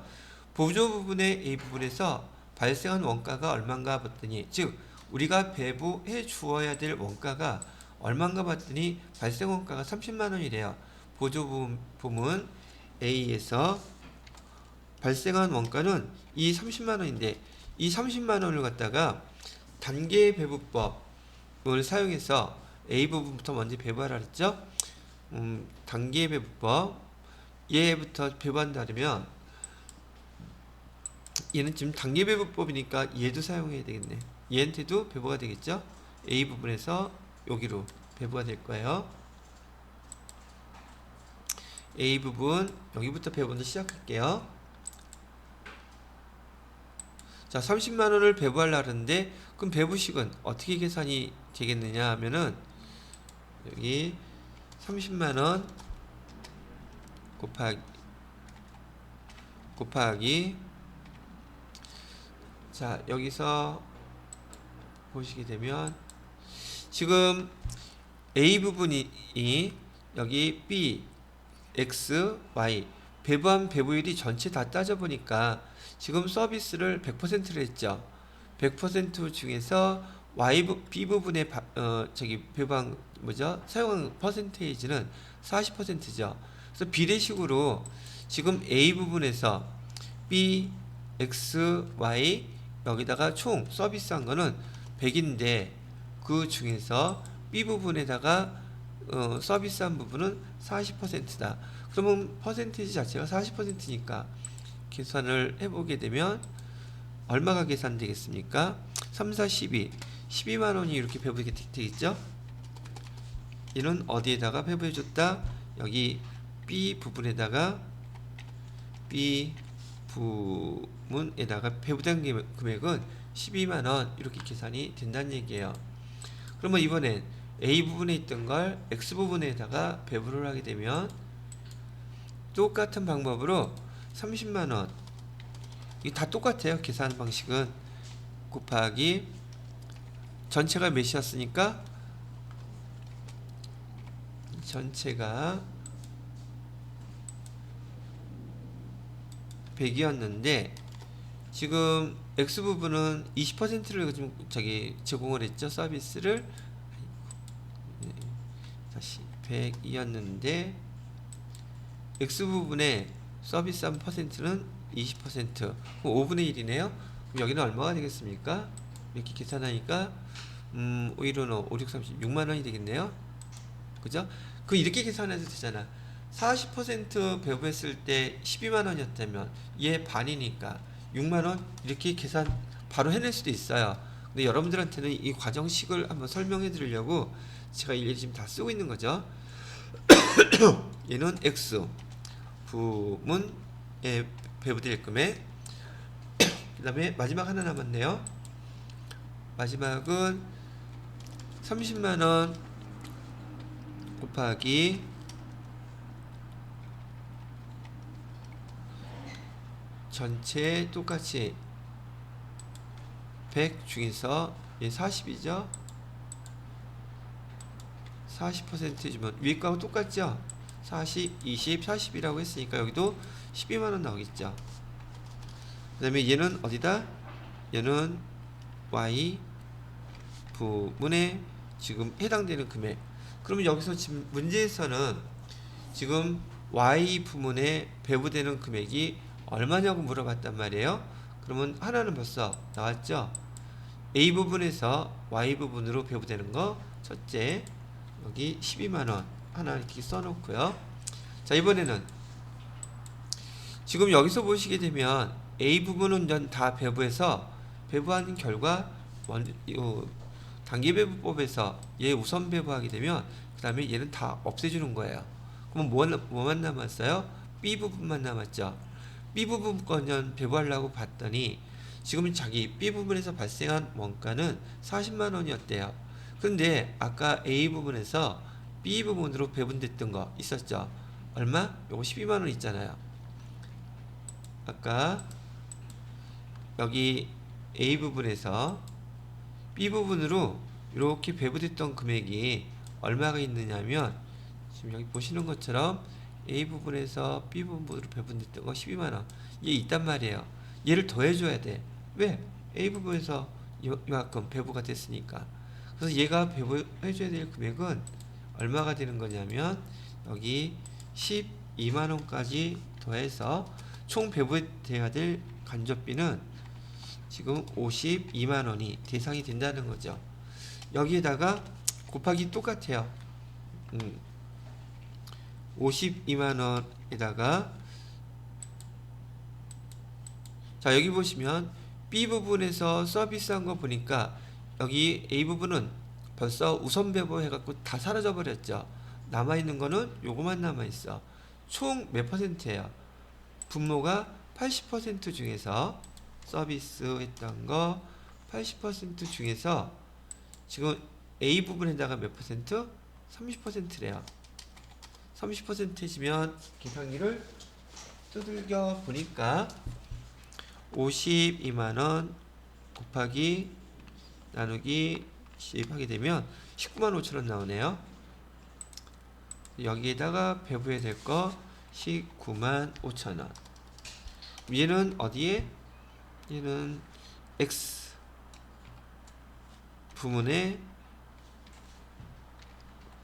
Speaker 1: 보조 부분의 A 부분에서 발생한 원가가 얼마인가 봤더니, 즉 우리가 배부해 주어야 될 원가가 얼마인가 봤더니 발생 원가가 30만 원이래요. 보조 부문 A에서 발생한 원가는 이 30만 원인데, 이 30만 원을 갖다가 단계 배부법을 사용해서 A 부분부터 먼저 배부하라 그랬죠. 단계 배부법, 얘부터 배부한다면 얘는 지금 단계 배부법이니까 얘도 사용해야 되겠네. 얘한테도 배부가 되겠죠. A 부분에서 여기로 배부가 될 거예요. A 부분 여기부터 배부를 시작할게요. 자, 30만 원을 배부하려고 하는데, 그럼 배부식은 어떻게 계산이 되겠느냐 하면은, 여기 30만 원 곱하기 자, 여기서 보시게 되면 지금 A 부분이 여기 B, X, Y 배부한 배부율이 전체 다 따져보니까 지금 서비스를 100%를 했죠. 100% 중에서 B 부분의 배부한 사용한 퍼센테이지는 40%죠. 그래서 비례식으로 지금 A 부분에서 B, X, Y 여기다가 총 서비스한 거는 100인데, 그 중에서 B 부분에다가 서비스한 부분은 40%다. 그러면 퍼센티지 자체가 40%니까 계산을 해보게 되면 얼마가 계산되겠습니까? 3, 4, 12 12만 원이 이렇게 배부게 되겠죠. 얘는 어디에다가 배부해줬다? 여기 B 부분에다가 B 부문에다가 배부된 금액은 12만 원 이렇게 계산이 된다는 얘기예요. 그러면 이번엔 A 부분에 있던 걸 X 부분에다가 배부를 하게 되면 똑같은 방법으로 30만 원, 이게 다 똑같아요. 계산 방식은 곱하기 전체가 몇이었으니까, 전체가 100이었는데 지금 X 부분은 20%를 좀 제공을 했죠. 서비스를. 다시 100이었는데 X 부분에 서비스한 퍼센트는 20%. 그럼 5분의 1이네요. 그럼 여기는 얼마가 되겠습니까? 이렇게 계산하니까 5, 1, 5, 6, 36만 원이 되겠네요. 그죠? 그 이렇게 계산해도 되잖아. 40% 배부했을 때 12만 원이었다면 얘 반이니까 6만 원 이렇게 계산 바로 해낼 수도 있어요. 근데 여러분들한테는 이 과정식을 한번 설명해 드리려고 제가 일일이 지금 다 쓰고 있는 거죠. 얘는 X 부문에 배부될 금액. 그 다음에 마지막 하나 남았네요. 마지막은 30만 원 곱하기 전체 똑같이 100 중에서 얘 40이죠. 40%주면 위에 거하고 똑같죠. 40, 20, 40이라고 했으니까 여기도 12만원 나오겠죠. 그 다음에 얘는 어디다? 얘는 Y 부문에 지금 해당되는 금액. 그러면 여기서 지금 문제에서는 지금 Y 부문에 배부되는 금액이 얼마냐고 물어봤단 말이에요. 그러면 하나는 벌써 나왔죠. A 부분에서 Y 부분으로 배부되는 거 첫째 여기 12만원 하나 이렇게 써놓고요. 자, 이번에는 지금 여기서 보시게 되면 A 부분은 다 배부해서 배부하는 결과 단기배부법에서 얘 우선 배부하게 되면 그 다음에 얘는 다 없애주는 거예요. 그럼 뭐만 남았어요? B 부분만 남았죠. B 부분 거는 배부하려고 봤더니 지금 자기 B 부분에서 발생한 원가는 40만 원이었대요. 근데 아까 A 부분에서 B 부분으로 배분됐던 거 있었죠. 얼마? 요거 12만 원 있잖아요. 아까 여기 A 부분에서 B 부분으로 이렇게 배부됐던 금액이 얼마가 있느냐면 지금 여기 보시는 것처럼 A 부분에서 B 부분으로 배분됐던 거 12만원 얘 있단 말이에요. 얘를 더해줘야 돼. 왜? A 부분에서 이만큼 배부가 됐으니까. 그래서 얘가 배부해줘야 될 금액은 얼마가 되는 거냐면 여기 12만원까지 더해서 총 배부돼야 될 간접비는 지금 52만원이 대상이 된다는 거죠. 여기에다가 곱하기 똑같아요. 52만원에다가 자, 여기 보시면 B 부분에서 서비스한 거 보니까 여기 A 부분은 벌써 우선 배부 해갖고 다 사라져 버렸죠. 남아있는 거는 요거만 남아있어. 총 몇 퍼센트예요? 분모가 80% 중에서 서비스 했던 거 80% 중에서 지금 A 부분에다가 몇 퍼센트? 30%래요. 30% 해주면 계산기를 두들겨 보니까 52만원 곱하기 나누기 10 하게 되면 19만 5천원 나오네요. 여기에다가 배부해야 될 거 19만 5천원. 얘는 어디에? 얘는 X 부문에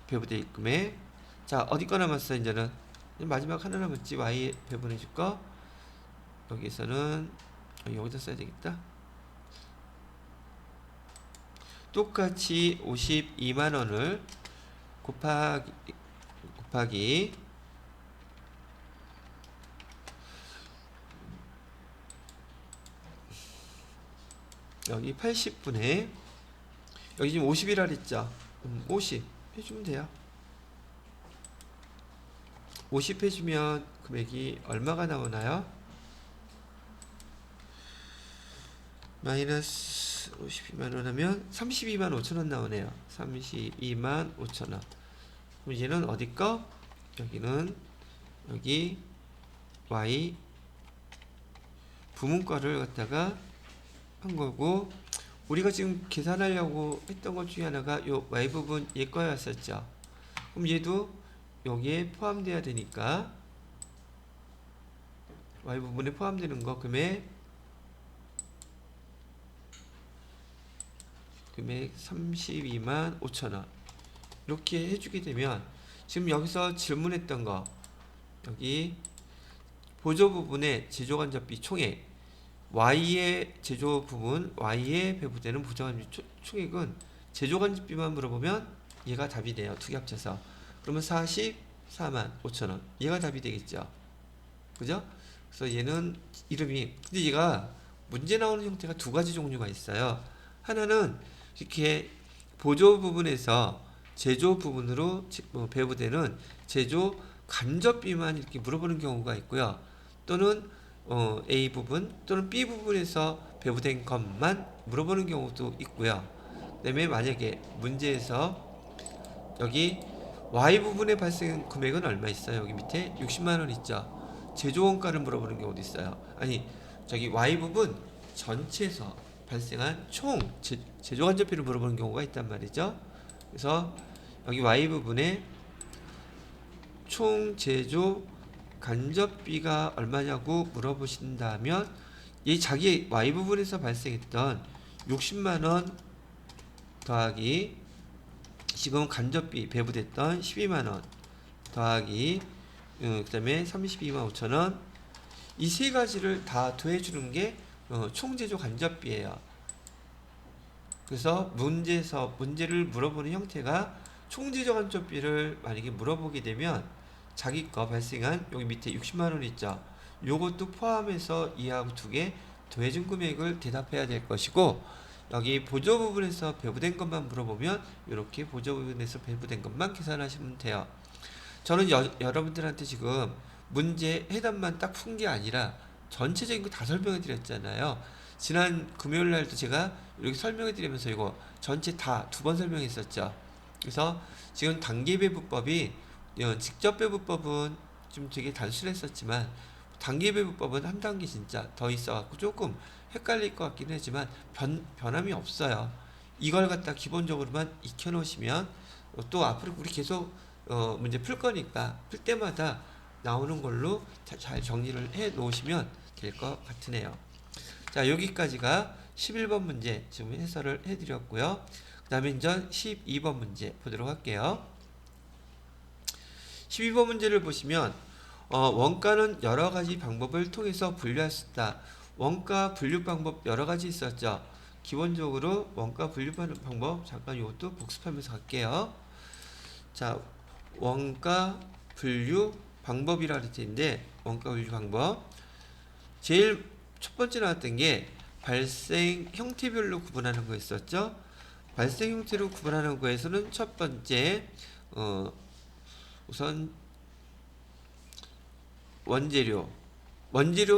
Speaker 1: 배부돼 있음에 자, 어디 거 남았어? 이제는 마지막 하나 남았지. Y 배분해 줄 거. 여기서는 여기다 써야 되겠다. 똑같이 52만원을 곱하기 여기 80분의 여기 지금 50이라 그랬죠. 50 해주면 돼요. 50 해주면 금액이 얼마가 나오나요? 마이너스 52만원 하면 32만 5천원 나오네요. 32만 5천원. 그럼 얘는 어디 거? 여기는 여기 Y 부문과를 갖다가 한 거고, 우리가 지금 계산하려고 했던 것 중에 하나가 요 Y 부분 얘 거였었죠. 그럼 얘도 여기에 포함돼야 되니까 Y 부분에 포함되는 거 금액 32만 5천원 이렇게 해주게 되면 지금 여기서 질문했던 거 여기 보조 부분의 제조간접비 총액 Y의 제조 부분 Y에 배부되는 보조간접비 총액은 제조간접비만 물어보면 얘가 답이 돼요. 두 개 합쳐서. 그러면 44만 5천원 얘가 답이 되겠죠. 그죠? 그래서 얘는 이름이 근데 얘가 문제 나오는 형태가 두 가지 종류가 있어요. 하나는 이렇게 보조 부분에서 제조 부분으로 배부되는 제조 간접비만 이렇게 물어보는 경우가 있고요. 또는 A 부분 또는 B 부분에서 배부된 것만 물어보는 경우도 있고요. 그 다음에 만약에 문제에서 여기 Y 부분에 발생 금액은 얼마 있어요? 여기 밑에 60만원 있죠. 제조원가를 물어보는 경우도 있어요. 아니 저기 Y 부분 전체에서 발생한 총 제조간접비를 물어보는 경우가 있단 말이죠. 그래서 여기 Y 부분에 총 제조 간접비가 얼마냐고 물어보신다면 이 자기 Y 부분에서 발생했던 60만원 더하기 지금 간접비 배부됐던 12만원 더하기 그다음에 32만 5천 원. 이 세 가지를 다 더해주는 게 총제조 간접비예요. 그래서 문제를 물어보는 형태가 총제조 간접비를 만약에 물어보게 되면 자기 거 발생한 여기 밑에 60만 원 있죠. 요것도 포함해서 이하고 두 개 더해준 금액을 대답해야 될 것이고, 여기 보조 부분에서 배부된 것만 물어보면 이렇게 보조 부분에서 배부된 것만 계산하시면 돼요. 저는 여러분들한테 지금 문제 해답만 딱 푼 게 아니라 전체적인 거 다 설명해 드렸잖아요. 지난 금요일 날도 제가 이렇게 설명해 드리면서 이거 전체 다 두 번 설명했었죠. 그래서 지금 단계배분법이 직접배분법은 좀 되게 단순했었지만 단계배분법은 한 단계 진짜 더 있어갖고 조금 헷갈릴 것 같긴 하지만 변함이 없어요. 이걸 갖다 기본적으로만 익혀놓으시면 또 앞으로 우리 계속 문제 풀 거니까 풀 때마다 나오는 걸로 잘 정리를 해 놓으시면 될 것 같으네요. 자, 여기까지가 11번 문제 지금 해설을 해 드렸고요. 그 다음에 이제 12번 문제 보도록 할게요. 12번 문제를 보시면 원가는 여러 가지 방법을 통해서 분류할 수 있다. 원가 분류 방법 여러 가지 있었죠. 기본적으로 원가 분류하는 방법 잠깐 이것도 복습하면서 갈게요. 자, 원가 분류 방법이라 그랬는데 원가 분류 방법 제일 첫 번째 나왔던 게 발생 형태별로 구분하는 거 있었죠. 발생 형태로 구분하는 거에서는 첫 번째 우선 원재료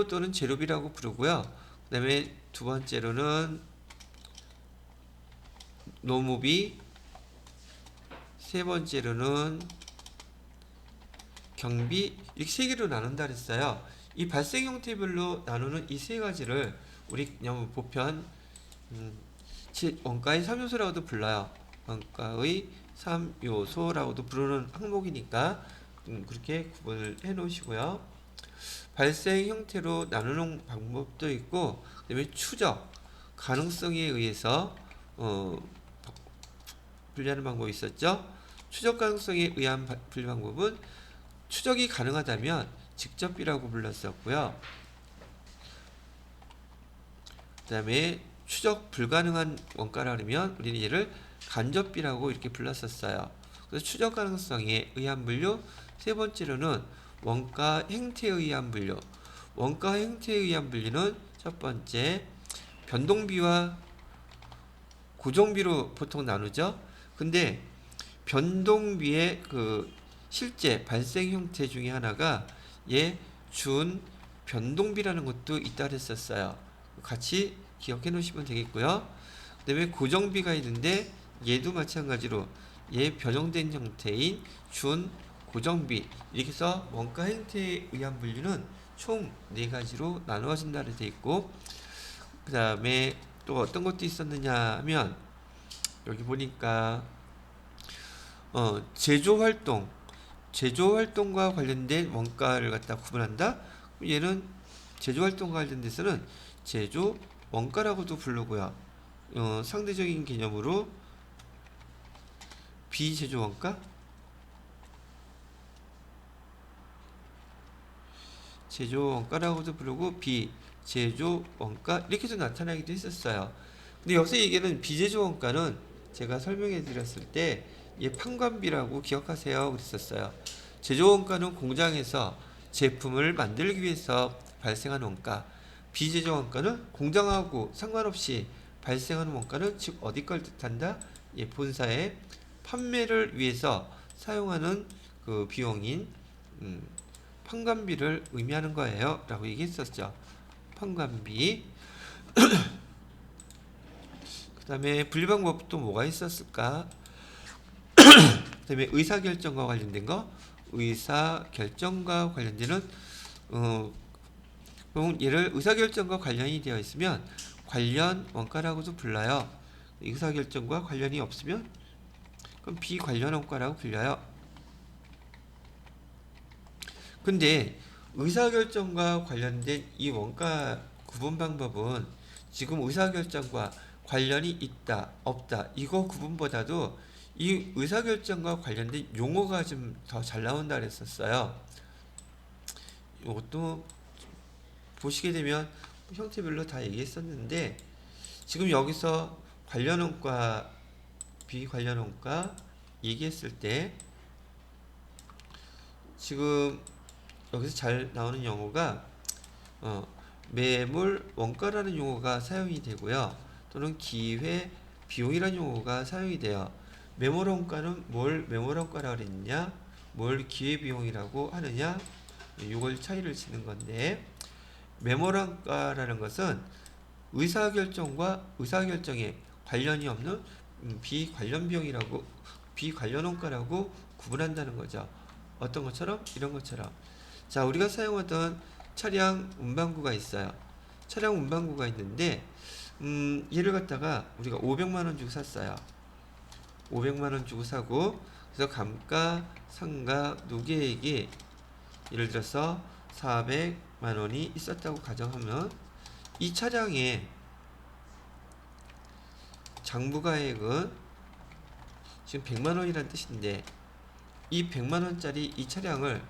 Speaker 1: 또는 재료비라고 부르고요. 그 다음에 두 번째로는 노무비, 세 번째로는 경비, 이렇게 세 개로 나눈다 그랬어요. 이 발생 형태별로 나누는 이 세 가지를 우리 그냥 보편 원가의 3요소라고도 불러요. 원가의 3요소라고도 부르는 항목이니까 그렇게 구분을 해 놓으시고요. 발생 형태로 나누는 방법도 있고, 그 다음에 추적 가능성에 의해서 분류하는 방법이 있었죠. 추적 가능성에 의한 분류 방법은 추적이 가능하다면 직접비라고 불렀었고요. 그 다음에 추적 불가능한 원가라 그러면 우리는 얘를 간접비라고 이렇게 불렀었어요. 그래서 추적 가능성에 의한 분류, 세 번째로는 원가 행태에 의한 분류. 원가 행태에 의한 분류는 첫 번째 변동비와 고정비로 보통 나누죠. 근데 변동비의 그 실제 발생 형태 중에 하나가 준 변동비라는 것도 있다 그랬었어요. 같이 기억해 놓으시면 되겠고요. 그 다음에 고정비가 있는데 얘도 마찬가지로 변형된 형태인 준 고정비, 이렇게 해서 원가 행태에 의한 분류는 총 4가지로 나누어진다 되어 있고, 그 다음에 또 어떤 것도 있었느냐 하면 여기 보니까 제조활동과 관련된 원가를 갖다 구분한다. 얘는 제조활동과 관련돼서는 제조 원가라고도 부르고요. 상대적인 개념으로 비제조 원가, 제조 원가라고도 부르고 비제조 원가 이렇게도 나타나기도 했었어요. 근데 여기서 얘기하는 비제조 원가는 제가 설명해 드렸을 때 판관비라고 기억하세요 그랬었어요. 제조 원가는 공장에서 제품을 만들기 위해서 발생하는 원가, 비제조 원가는 공장하고 상관없이 발생하는 원가는 즉 어디 걸 뜻한다? 본사의 판매를 위해서 사용하는 그 비용인 판관비를 의미하는 거예요 라고 얘기했었죠. 판관비. 그 다음에 분류방법도 뭐가 있었을까? 그 다음에 의사결정과 관련된 거, 의사결정과 관련되는 얘를 의사결정과 관련이 되어 있으면 관련 원가라고도 불러요. 의사결정과 관련이 없으면 그럼 비관련 원가라고 불려요. 근데 의사결정과 관련된 이 원가 구분 방법은 지금 의사결정과 관련이 있다, 없다, 이거 구분보다도 이 의사결정과 관련된 용어가 좀 더 잘 나온다 그랬었어요. 이것도 보시게 되면 형태별로 다 얘기했었는데 지금 여기서 관련원가, 비관련원가 얘기했을 때 지금 여기서 잘 나오는 용어가 매물 원가라는 용어가 사용이 되고요. 또는 기회 비용이라는 용어가 사용이 돼요. 매물 원가는 뭘 매물 원가라고 그랬냐, 뭘 기회 비용이라고 하느냐, 이걸 차이를 치는 건데, 매물 원가라는 것은 의사결정과 의사결정에 관련이 없는 비관련 비용이라고, 비관련 원가라고 구분한다는 거죠. 어떤 것처럼? 이런 것처럼. 자, 우리가 사용하던 차량 운반구가 있어요. 차량 운반구가 있는데 얘를 갖다가 우리가 500만원 주고 샀어요. 500만원 주고 사고, 그래서 감가, 상가, 누계액이 예를 들어서 400만원이 있었다고 가정하면 이 차량의 장부가액은 지금 100만원이라는 뜻인데, 이 100만원짜리 이 차량을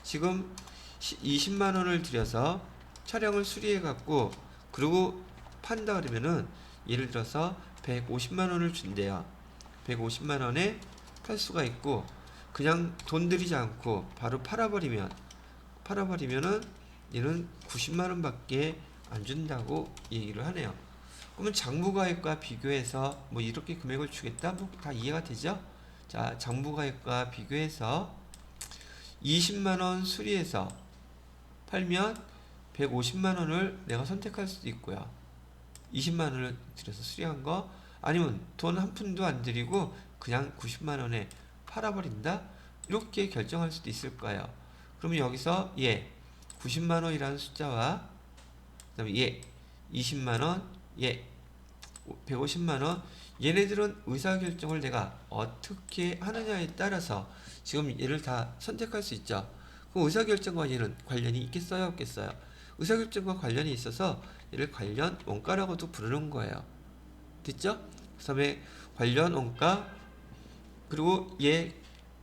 Speaker 1: 지금 20만원을 들여서 차량을 수리해 갖고 그리고 판다 그러면은 예를 들어서 150만원을 준대요. 150만원에 팔 수가 있고, 그냥 돈 들이지 않고 바로 팔아버리면은 얘는 90만원 밖에 안 준다고 얘기를 하네요. 그러면 장부가액과 비교해서 뭐 이렇게 금액을 주겠다? 뭐 다 이해가 되죠? 자, 장부가액과 비교해서 20만원 수리해서 팔면 150만원을 내가 선택할 수도 있고요. 20만원을 들여서 수리한 거, 아니면 돈 한 푼도 안 들이고 그냥 90만원에 팔아버린다? 이렇게 결정할 수도 있을 거예요. 그러면 여기서 90만원이라는 숫자와 그 다음에 20만원, 150만원, 얘네들은 의사결정을 내가 어떻게 하느냐에 따라서 지금 얘를 다 선택할 수 있죠. 그럼 의사결정과 얘는 관련이 있겠어요, 없겠어요? 의사결정과 관련이 있어서 얘를 관련 원가라고도 부르는 거예요. 됐죠? 그 다음에 관련 원가, 그리고 얘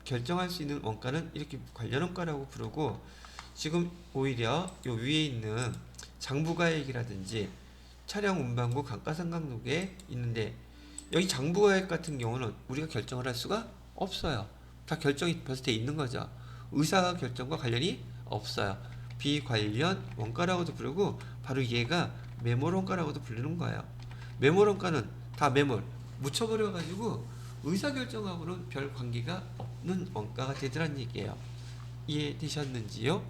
Speaker 1: 결정할 수 있는 원가는 이렇게 관련 원가라고 부르고, 지금 오히려 요 위에 있는 장부가액이라든지 차량 운반구 감가상각록에 있는데, 여기 장부가액 같은 경우는 우리가 결정을 할 수가 없어요. 다 결정이 벌써 돼 있는 거죠. 의사결정과 관련이 없어요. 비관련 원가라고도 부르고, 바로 얘가 매몰 원가라고도 부르는 거예요. 매몰 원가는 다 매몰 묻혀버려 가지고 의사결정하고는 별 관계가 없는 원가가 되더란 얘기예요. 이해되셨는지요?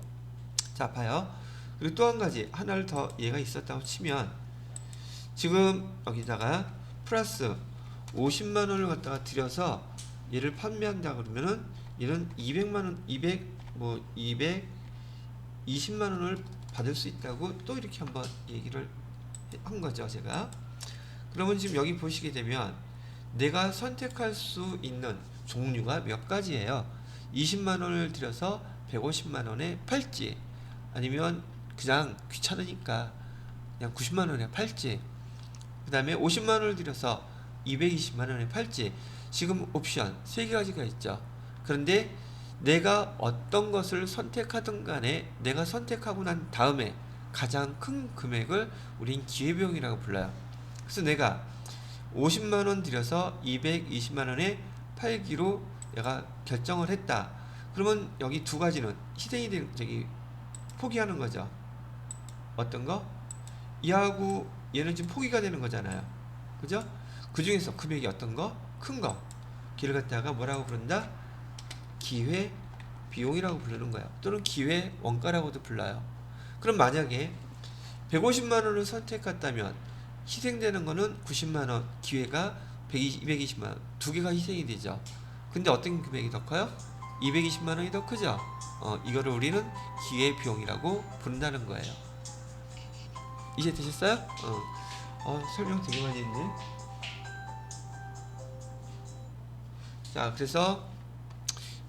Speaker 1: 자, 봐요. 그리고 또 한 가지 하나를 더 얘가 있었다고 치면, 지금 여기다가 플러스 50만원을 갖다가 들여서 얘를 판매한다 그러면은 얘는 200만원, 220만원을 받을 수 있다고 또 이렇게 한번 얘기를 한 거죠, 제가. 그러면 지금 여기 보시게 되면 내가 선택할 수 있는 종류가 몇 가지예요. 20만원을 들여서 150만원에 팔지, 아니면 그냥 귀찮으니까 그냥 90만원에 팔지, 그 다음에 50만원을 들여서 220만원에 팔지. 지금 옵션 3가지가 있죠. 그런데 내가 어떤 것을 선택하든 간에 내가 선택하고 난 다음에 가장 큰 금액을 우린 기회비용이라고 불러요. 그래서 내가 50만원 들여서 220만원에 팔기로 내가 결정을 했다. 그러면 여기 두 가지는 희생이 되는, 포기하는 거죠. 어떤 거? 얘하고 얘는 지금 포기가 되는 거잖아요. 그죠? 그 중에서 금액이 어떤 거? 큰 거. 걔를 갖다가 뭐라고 부른다? 기회 비용이라고 부르는 거예요. 또는 기회 원가라고도 불러요. 그럼 만약에 150만원을 선택했다면 희생되는 거는 90만원, 기회가 220만원, 두 개가 희생이 되죠. 근데 어떤 금액이 더 커요? 220만원이 더 크죠. 이거를 우리는 기회 비용이라고 부른다는 거예요. 이제 되셨어요? 설명 되게 많이 했네. 자, 그래서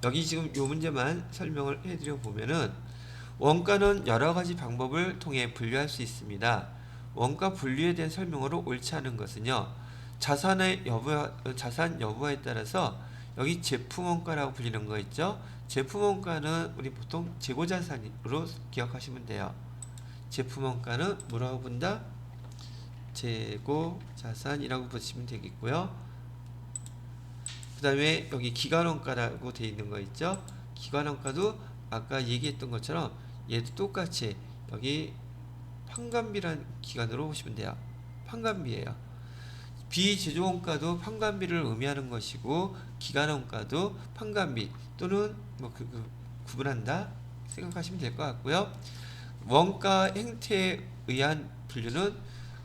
Speaker 1: 여기 지금 요 문제만 설명을 해드려 보면은, 원가는 여러 가지 방법을 통해 분류할 수 있습니다. 원가 분류에 대한 설명으로 옳지 않은 것은요, 자산 여부에 따라서 여기 제품원가라고 불리는 거 있죠? 제품원가는 우리 보통 재고자산으로 기억하시면 돼요. 제품원가는 뭐라고 본다? 재고자산이라고 보시면 되겠고요. 그 다음에 여기 기간원가라고 되어 있는 거 있죠? 기간원가도 아까 얘기했던 것처럼 얘도 똑같이 여기 판관비란 기간으로 보시면 돼요. 판관비예요. 비제조원가도 판관비를 의미하는 것이고 기간원가도 판관비 또는 구분한다 생각하시면 될 것 같고요. 원가 행태에 의한 분류는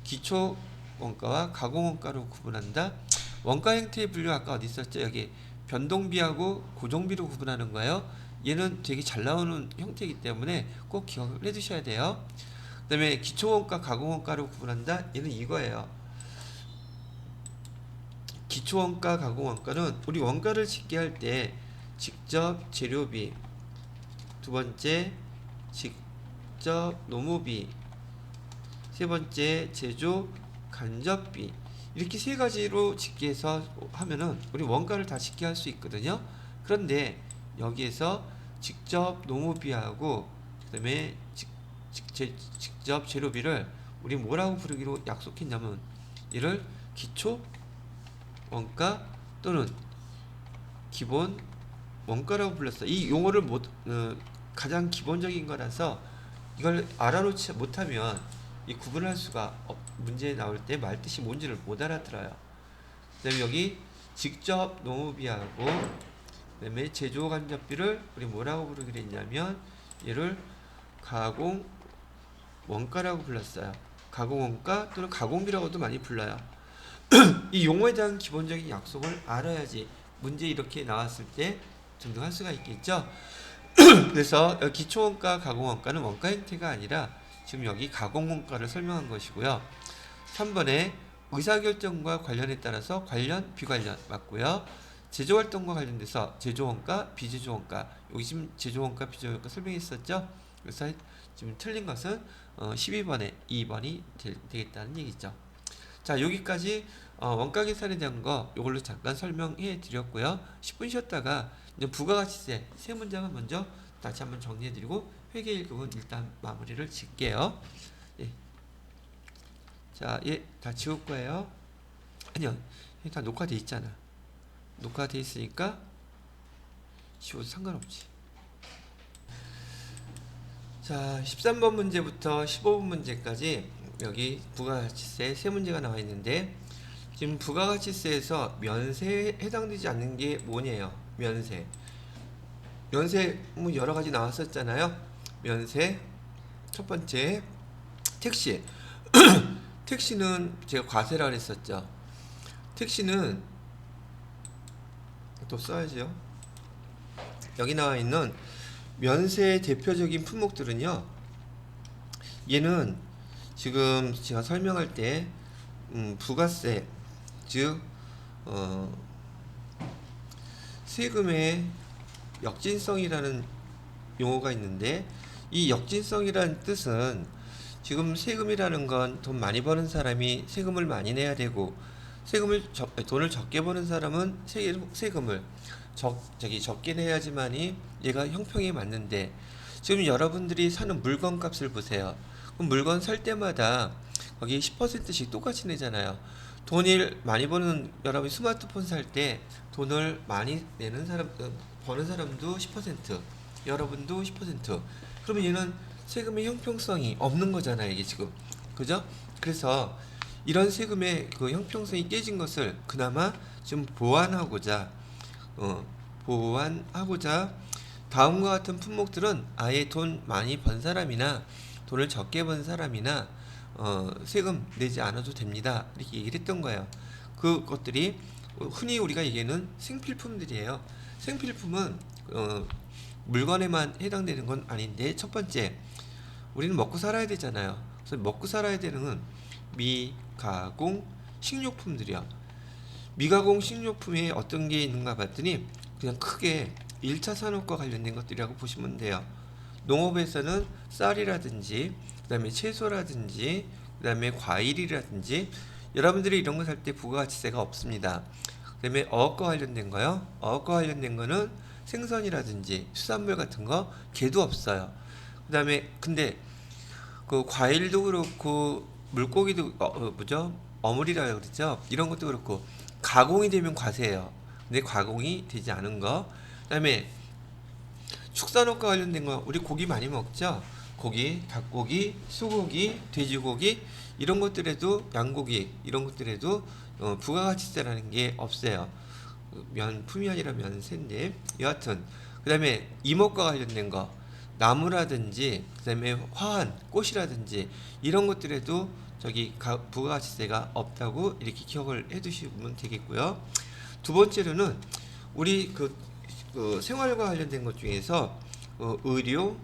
Speaker 1: 기초원가와 가공원가로 구분한다. 원가 행태의 분류 아까 어디 있었죠? 여기 변동비하고 고정비로 구분하는 거예요. 얘는 되게 잘 나오는 형태이기 때문에 꼭 기억을 해두셔야 돼요. 그 다음에 기초원가, 가공원가로 구분한다. 얘는 이거예요. 기초원가, 가공원가는 우리 원가를 짓게 할 때 직접 재료비, 두 번째 직접 노무비, 세 번째 제조 간접비, 이렇게 세 가지로 짓게 해서 하면은 우리 원가를 다 짓게 할 수 있거든요. 그런데 여기에서 직접 노무비하고 그다음에 직접 재료비를 우리 뭐라고 부르기로 약속했냐면 이를 기초 원가 또는 기본 원가라고 불렀어요. 이 용어를 가장 기본적인 거라서 이걸 알아놓지 못하면 이 구분할 수가 문제 나올 때 말뜻이 뭔지를 못 알아들어요. 그다음에 여기 직접 노무비하고 그다음에 제조 간접비를 우리 뭐라고 부르기로 했냐면 얘를 가공 원가라고 불렀어요. 가공 원가 또는 가공비라고도 많이 불러요. 이 용어에 대한 기본적인 약속을 알아야지 문제 이렇게 나왔을 때 등등할 수가 있겠죠. 그래서 기초원가, 가공원가는 원가 형태가 아니라 지금 여기 가공원가를 설명한 것이고요. 3번에 의사결정과 관련에 따라서 관련, 비관련 맞고요. 제조활동과 관련돼서 제조원가, 비제조원가, 여기 지금 제조원가, 비제조원가 설명했었죠. 그래서 지금 틀린 것은 12번에 2번이 되겠다는 얘기죠. 자, 여기까지 원가 계산에 대한 거 이걸로 잠깐 설명해 드렸고요. 10분 쉬었다가 이제 부가가치세 세 문장은 먼저 다시 한번 정리해 드리고 회계 1급은 일단 마무리를 짓게요. 예. 자, 다 지울 거예요. 아니요, 다 녹화돼 있잖아. 녹화돼 있으니까 지워도 상관없지. 자, 13번 문제부터 15번 문제까지 여기 부가가치세 세 문제가 나와 있는데 지금 부가가치세에서 면세에 해당되지 않는 게 뭐냐요? 면세 뭐 여러 가지 나왔었잖아요. 면세 첫 번째 택시 택시는 제가 과세라 그랬었죠. 택시는 또 써야죠. 여기 나와 있는 면세의 대표적인 품목들은요. 얘는 지금 제가 설명할 때 부가세 즉 세금의 역진성이라는 용어가 있는데 이 역진성이라는 뜻은 지금 세금이라는 건 돈 많이 버는 사람이 세금을 많이 내야 되고 돈을 적게 버는 사람은 세금을 적게 내야지만이 얘가 형평에 맞는데 지금 여러분들이 사는 물건 값을 보세요. 그럼 물건 살 때마다 거기 10%씩 똑같이 내잖아요. 돈을 많이 버는 여러분이 스마트폰 살 때 돈을 많이 내는 사람 버는 사람도 10% 여러분도 10% 그러면 얘는 세금의 형평성이 없는 거잖아요. 이게 지금 그죠? 그래서 이런 세금의 그 형평성이 깨진 것을 그나마 좀 보완하고자 다음과 같은 품목들은 아예 돈 많이 번 사람이나 돈을 적게 번 사람이나 세금 내지 않아도 됩니다. 이렇게 얘기를 했던 거예요. 그것들이 흔히 우리가 얘기하는 생필품들이에요. 생필품은 물건에만 해당되는 건 아닌데 첫 번째 우리는 먹고 살아야 되잖아요. 그래서 먹고 살아야 되는 미가공 식료품들이요. 미가공 식료품에 어떤 게 있는가 봤더니 그냥 크게 1차 산업과 관련된 것들이라고 보시면 돼요. 농업에서는 쌀이라든지 그 다음에 채소라든지 그 다음에 과일이라든지 여러분들이 이런 거 살 때 부가가치세가 없습니다. 그다음에 어업과 관련된 거요. 어업과 관련된 거는 생선이라든지 수산물 같은 거 개도 없어요. 그다음에 근데 그 과일도 그렇고 물고기도 뭐죠? 어물이라 그러죠. 이런 것도 그렇고 가공이 되면 과세예요. 근데 가공이 되지 않은 거. 그다음에 축산업과 관련된 거 우리 고기 많이 먹죠. 고기, 닭고기, 소고기, 돼지고기 이런 것들에도 양고기 이런 것들에도 부가가치세라는 게 없어요. 품이 아니라 면세인데 여하튼 그다음에 임업과 관련된 거 나무라든지 그다음에 화환 꽃이라든지 이런 것들에도 부가가치세가 없다고 이렇게 기억을 해두시면 되겠고요. 두 번째로는 우리 그 생활과 관련된 것 중에서 의료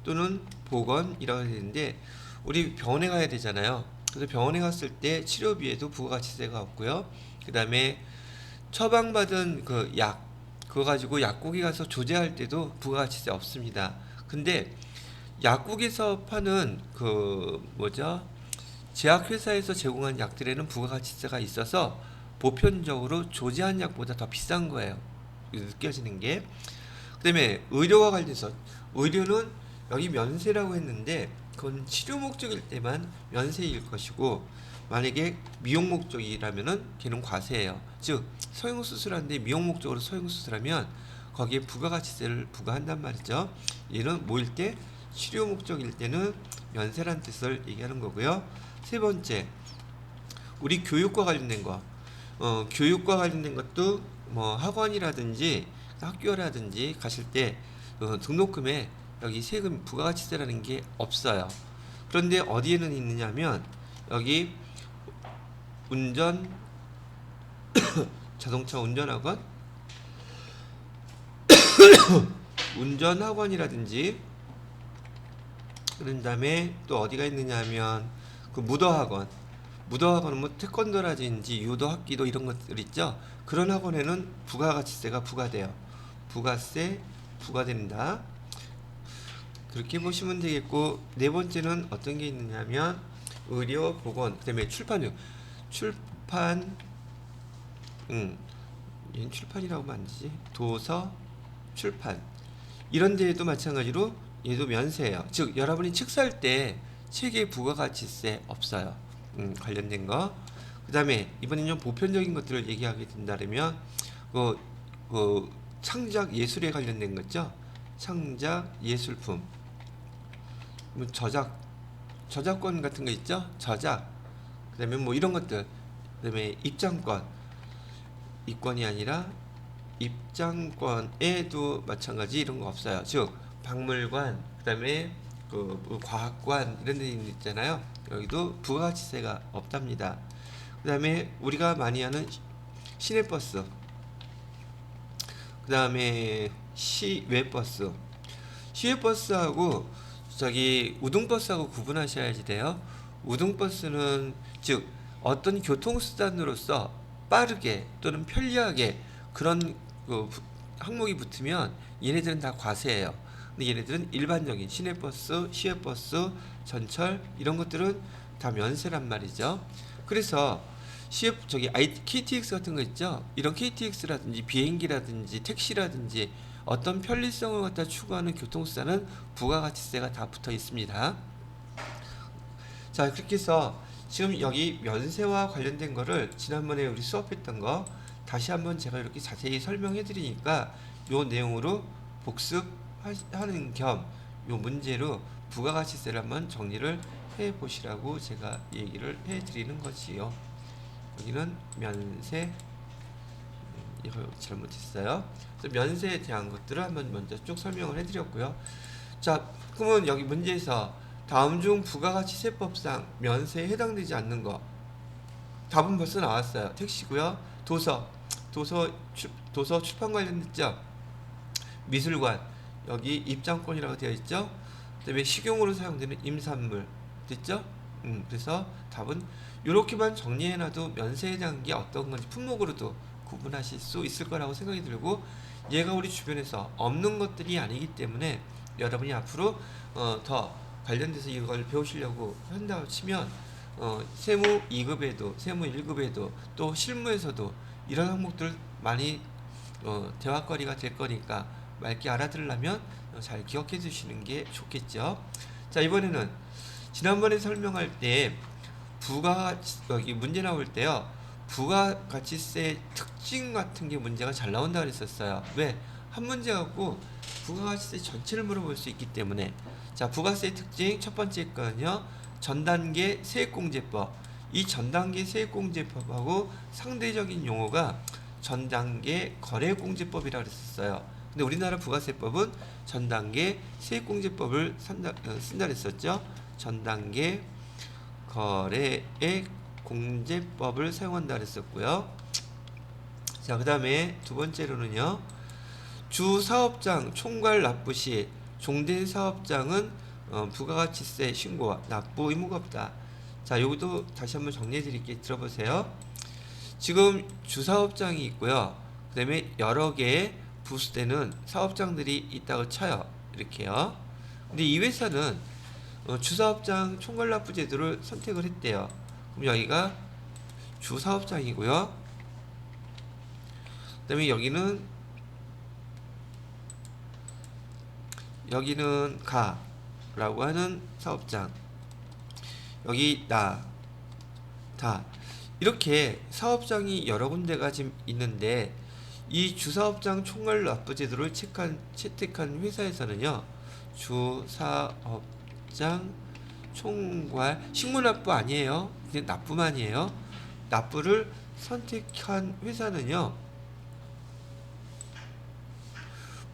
Speaker 1: 또는 보건이라고 되는데 우리 병원에 가야 되잖아요. 그래서 병원에 갔을 때 치료비에도 부가가치세가 없고요. 그 다음에 처방받은 그 약, 그거 가지고 약국에 가서 조제할 때도 부가가치세 없습니다. 근데 약국에서 파는 그 뭐죠? 제약회사에서 제공한 약들에는 부가가치세가 있어서 보편적으로 조제한 약보다 더 비싼 거예요. 느껴지는 게. 그다음에 의료와 관련해서 의료는 여기 면세라고 했는데 그건 치료 목적일 때만 면세일 것이고 만약에 미용 목적이라면은 걔는 과세예요. 즉 성형 수술하는데 미용 목적으로 성형 수술하면 거기에 부가가치세를 부과한단 말이죠. 얘는 뭐일 때 치료 목적일 때는 면세란 뜻을 얘기하는 거고요. 세 번째 우리 교육과 관련된 거 교육과 관련된 것도 뭐 학원이라든지 학교라든지 가실 때 등록금에 여기 세금 부가가치세라는 게 없어요. 그런데 어디에는 있느냐면 여기 운전 자동차 운전학원 운전학원이라든지 그런 다음에 또 어디가 있느냐 하면 그 무도학원은 뭐 태권도라든지 유도 학기도 이런 것들 있죠. 그런 학원에는 부가가치세가 부과돼요. 부가세 부과된다. 그렇게 보시면 되겠고 네 번째는 어떤 게 있느냐면 의료 보건 그다음에 출판 얘는 출판이라고 하면 안 되지. 도서 출판 이런 데에도 마찬가지로 얘도 면세예요. 즉 여러분이 책 살 때 책의 부가가치세 없어요. 관련된 거. 그다음에 이번엔 좀 보편적인 것들을 얘기하게 된다면 그 창작 예술에 관련된 거죠. 창작 예술품, 뭐 저작권 같은 거 있죠. 저작. 그다음에 뭐 이런 것들. 그다음에 입권이 아니라 입장권에도 마찬가지 이런 거 없어요. 즉 박물관, 그다음에 그 과학관 이런 데 있잖아요. 여기도 부가가치세가 없답니다. 그다음에 우리가 많이 하는 시내버스, 그다음에 시외버스하고 우등버스하고 구분하셔야지 돼요. 우등버스는 즉 어떤 교통수단으로서 빠르게 또는 편리하게 그런 항목이 붙으면 얘네들은 다 과세예요. 근데 얘네들은 일반적인 시내버스, 시외버스, 전철 이런 것들은 다 면세란 말이죠. 그래서 KTX 같은 거 있죠. 이런 KTX라든지 비행기라든지 택시라든지 어떤 편리성을 갖다 추구하는 교통수단은 부가가치세가 다 붙어 있습니다. 자, 그렇게 해서 지금 여기 면세와 관련된 거를 지난번에 우리 수업했던 거 다시 한번 제가 이렇게 자세히 설명해 드리니까 요 내용으로 복습하는 겸 요 문제로 부가가치세를 한번 정리를 해 보시라고 제가 얘기를 해 드리는 거지요. 여기는 면세, 이거 잘못했어요. 그래서 면세에 대한 것들을 한번 먼저 쭉 설명을 해드렸고요. 자, 그러면 여기 문제에서 다음 중 부가가치세법상 면세에 해당되지 않는 거 답은 벌써 나왔어요. 택시고요. 도서 출판 관련됐죠. 미술관 여기 입장권이라고 되어 있죠. 그다음에 식용으로 사용되는 임산물 됐죠. 그래서 답은 이렇게만 정리해놔도 면세에 대한 게 어떤 건지 품목으로도 구분하실 수 있을 거라고 생각이 들고 얘가 우리 주변에서 없는 것들이 아니기 때문에 여러분이 앞으로 더 관련돼서 이걸 배우시려고 한다고 치면 세무 2급에도 세무 1급에도 또 실무에서도 이런 항목들 많이 대화거리가 될 거니까 맑게 알아들으려면 잘 기억해 두시는 게 좋겠죠. 자, 이번에는 지난번에 설명할 때 여기 문제 나올 때요. 부가가치세 특징 같은 게 문제가 잘 나온다 그랬었어요. 왜? 한 문제 갖고 부가가치세 전체를 물어볼 수 있기 때문에. 자, 부가세 특징 첫 번째 거는요. 전단계 세액공제법. 이 전단계 세액공제법하고 상대적인 용어가 전단계 거래공제법이라고 그랬었어요. 근데 우리나라 부가세법은 전단계 세액공제법을 쓴다 그랬었죠. 전단계 거래액 공제법을 사용한다 그랬었고요. 자, 그 다음에 두 번째로는요. 주 사업장 총괄 납부 시 종된 사업장은 부가가치세 신고와 납부 의무가 없다. 자, 여기도 다시 한번 정리해 드릴게요. 들어보세요. 지금 주 사업장이 있고요. 그 다음에 여러 개의 부수되는 사업장들이 있다고 쳐요. 이렇게요. 근데 이 회사는 주사업장 총괄납부 제도를 선택을 했대요. 그럼 여기가 주사업장이고요. 그 다음에 여기는 가라고 하는 사업장, 여기 다 이렇게 사업장이 여러 군데가 지금 있는데, 이 주사업장 총괄납부 제도를 채택한 회사에서는요, 주사업장 총괄 신고납부 아니에요. 그냥 납부만이에요. 납부를 선택한 회사는요,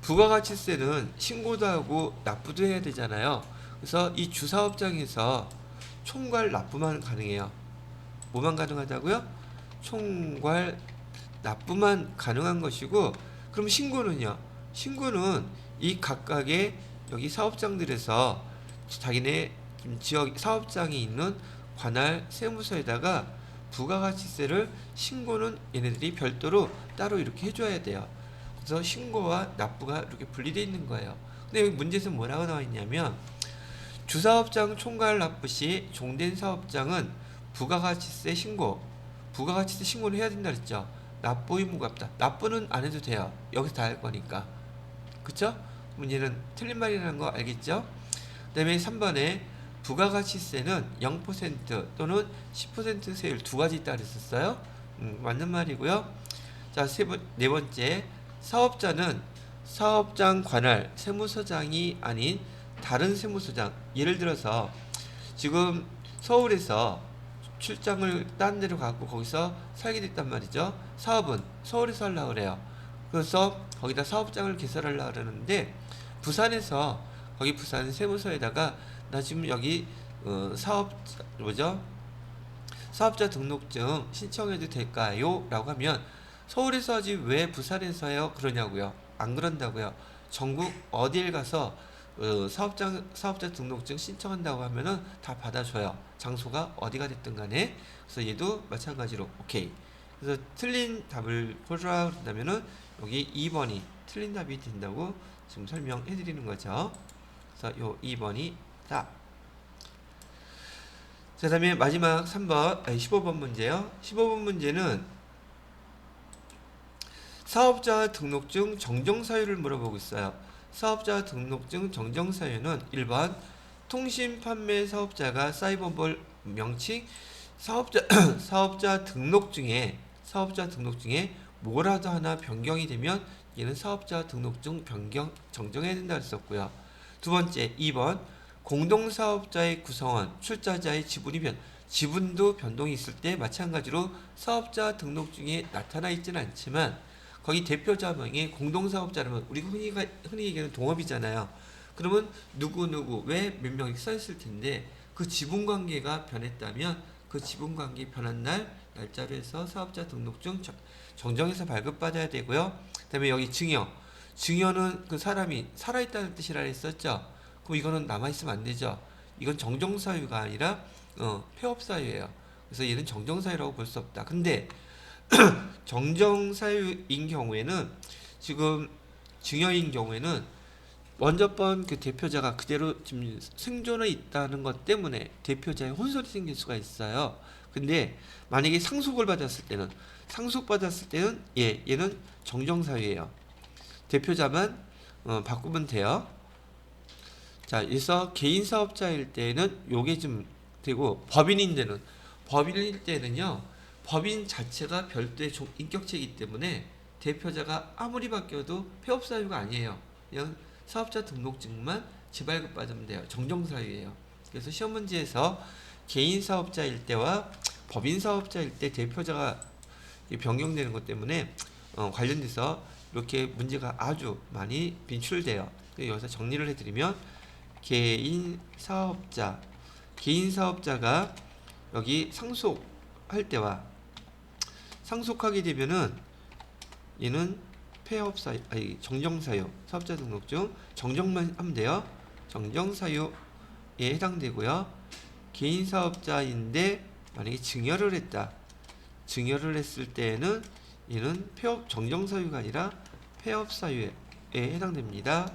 Speaker 1: 부가가치세는 신고도 하고 납부도 해야 되잖아요. 그래서 이 주사업장에서 총괄 납부만 가능해요. 뭐만 가능하다고요? 총괄 납부만 가능한 것이고, 그럼 신고는요? 신고는 이 각각의 여기 사업장들에서 자기네 지역 사업장이 있는 관할 세무서에다가 부가가치세를 신고는 얘네들이 별도로 따로 이렇게 해줘야 돼요. 그래서 신고와 납부가 이렇게 분리되어 있는 거예요. 근데 여기 문제에서 뭐라고 나와 있냐면, 주사업장 총괄 납부 시 종된 사업장은 부가가치세 신고는 해야 된다 그랬죠. 납부 의무가 없다. 납부는 안 해도 돼요. 여기서 다 할 거니까. 그쵸? 문제는 틀린 말이라는 거 알겠죠? 그 다음에 3번에 부가가치세는 0% 또는 10% 세율 두 가지 있다 그랬었어요. 맞는 말이고요. 자, 네 번째, 사업자는 사업장 관할 세무서장이 아닌 다른 세무서장, 예를 들어서 지금 서울에서 출장을 딴 데로 가고 거기서 살게 됐단 말이죠. 사업은 서울에서 하려고 그래요. 그래서 거기다 사업장을 개설하려고 그러는데, 부산에서 거기 부산 세무서에다가 나 지금 여기 사업자 등록증 신청해도 될까요? 라고 하면 서울에서 하지 왜 부산에서 해요? 그러냐고요. 안 그런다고요. 전국 어딜 가서 사업자 등록증 신청한다고 하면은 다 받아줘요. 장소가 어디가 됐든 간에. 그래서 얘도 마찬가지로 오케이. 그래서 틀린 답을 고르라 그런다면은 여기 2번이 틀린 답이 된다고 지금 설명해 드리는 거죠. 그래서 요 2번이 답. 자, 그다음에 마지막 15번 문제요. 15번 문제는 사업자 등록증 정정 사유를 물어보고 있어요. 사업자 등록증 정정 사유는 1번 통신 판매 사업자가 사이버볼 명칭 사업자 등록증에 뭐라도 하나 변경이 되면 얘는 사업자 등록증 변경 정정해야 된다 했었고요. 두 번째 2번 공동사업자의 구성원 출자자의 지분도 변동이 있을 때 마찬가지로 사업자 등록증에 나타나 있지는 않지만 거기 대표자명에 공동사업자라면 우리가 흔히 얘기하는 동업이잖아요. 그러면 누구 왜 몇 명이 써 있을 텐데, 그 지분관계가 변했다면 그 지분관계 변한 날짜로 해서 사업자 등록증 정정해서 발급받아야 되고요. 그 다음에 여기 증여는 그 사람이 살아있다는 뜻이라 했었죠. 그럼 이거는 남아있으면 안 되죠. 이건 정정사유가 아니라 폐업사유예요. 그래서 얘는 정정사유라고 볼 수 없다. 근데 정정사유인 경우에는, 지금 증여인 경우에는 먼저 번 그 대표자가 그대로 지금 생존해 있다는 것 때문에 대표자의 혼선이 생길 수가 있어요. 근데 만약에 상속받았을 때는 얘는 정정사유예요. 대표자만 바꾸면 돼요. 자, 그래서 개인 사업자일 때는 요게 좀 되고 법인일 때는요. 법인 자체가 별도의 인격체이기 때문에 대표자가 아무리 바뀌어도 폐업 사유가 아니에요. 그냥 사업자 등록증만 재발급 받으면 돼요. 정정 사유예요. 그래서 시험 문제에서 개인 사업자일 때와 법인 사업자일 때 대표자가 변경되는 것 때문에 관련돼서 이렇게 문제가 아주 많이 빈출돼요. 여기서 정리를 해드리면 개인 사업자가 여기 상속할 때와 상속하게 되면은 얘는 폐업 사유, 아니 정정사유, 사업자 등록증 정정만 하면 돼요. 정정사유에 해당되고요. 개인 사업자인데 만약에 증여를 했을 때는 얘는 폐업 정정사유가 아니라 폐업사유에 해당됩니다.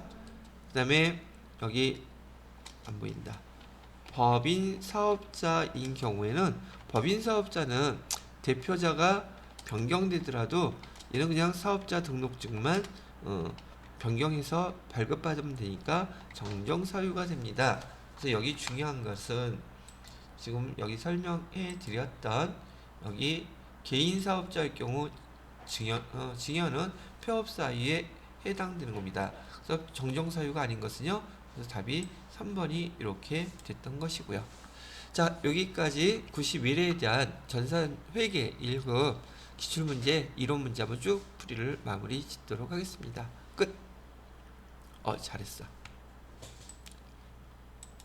Speaker 1: 그 다음에 여기 안 보인다. 법인 사업자인 경우에는 법인 사업자는 대표자가 변경되더라도 얘는 그냥 사업자 등록증만 변경해서 발급받으면 되니까 정정사유가 됩니다. 그래서 여기 중요한 것은 지금 여기 설명해 드렸던 여기 개인 사업자의 경우 증여는 폐업사유에 해당되는 겁니다. 그래서 정정사유가 아닌 것은요. 그래서 답이 3번이 이렇게 됐던 것이고요. 자, 여기까지 91회에 대한 전산회계 1급 기출문제, 이론문제 한번 쭉 풀이를 마무리 짓도록 하겠습니다. 끝. 잘했어.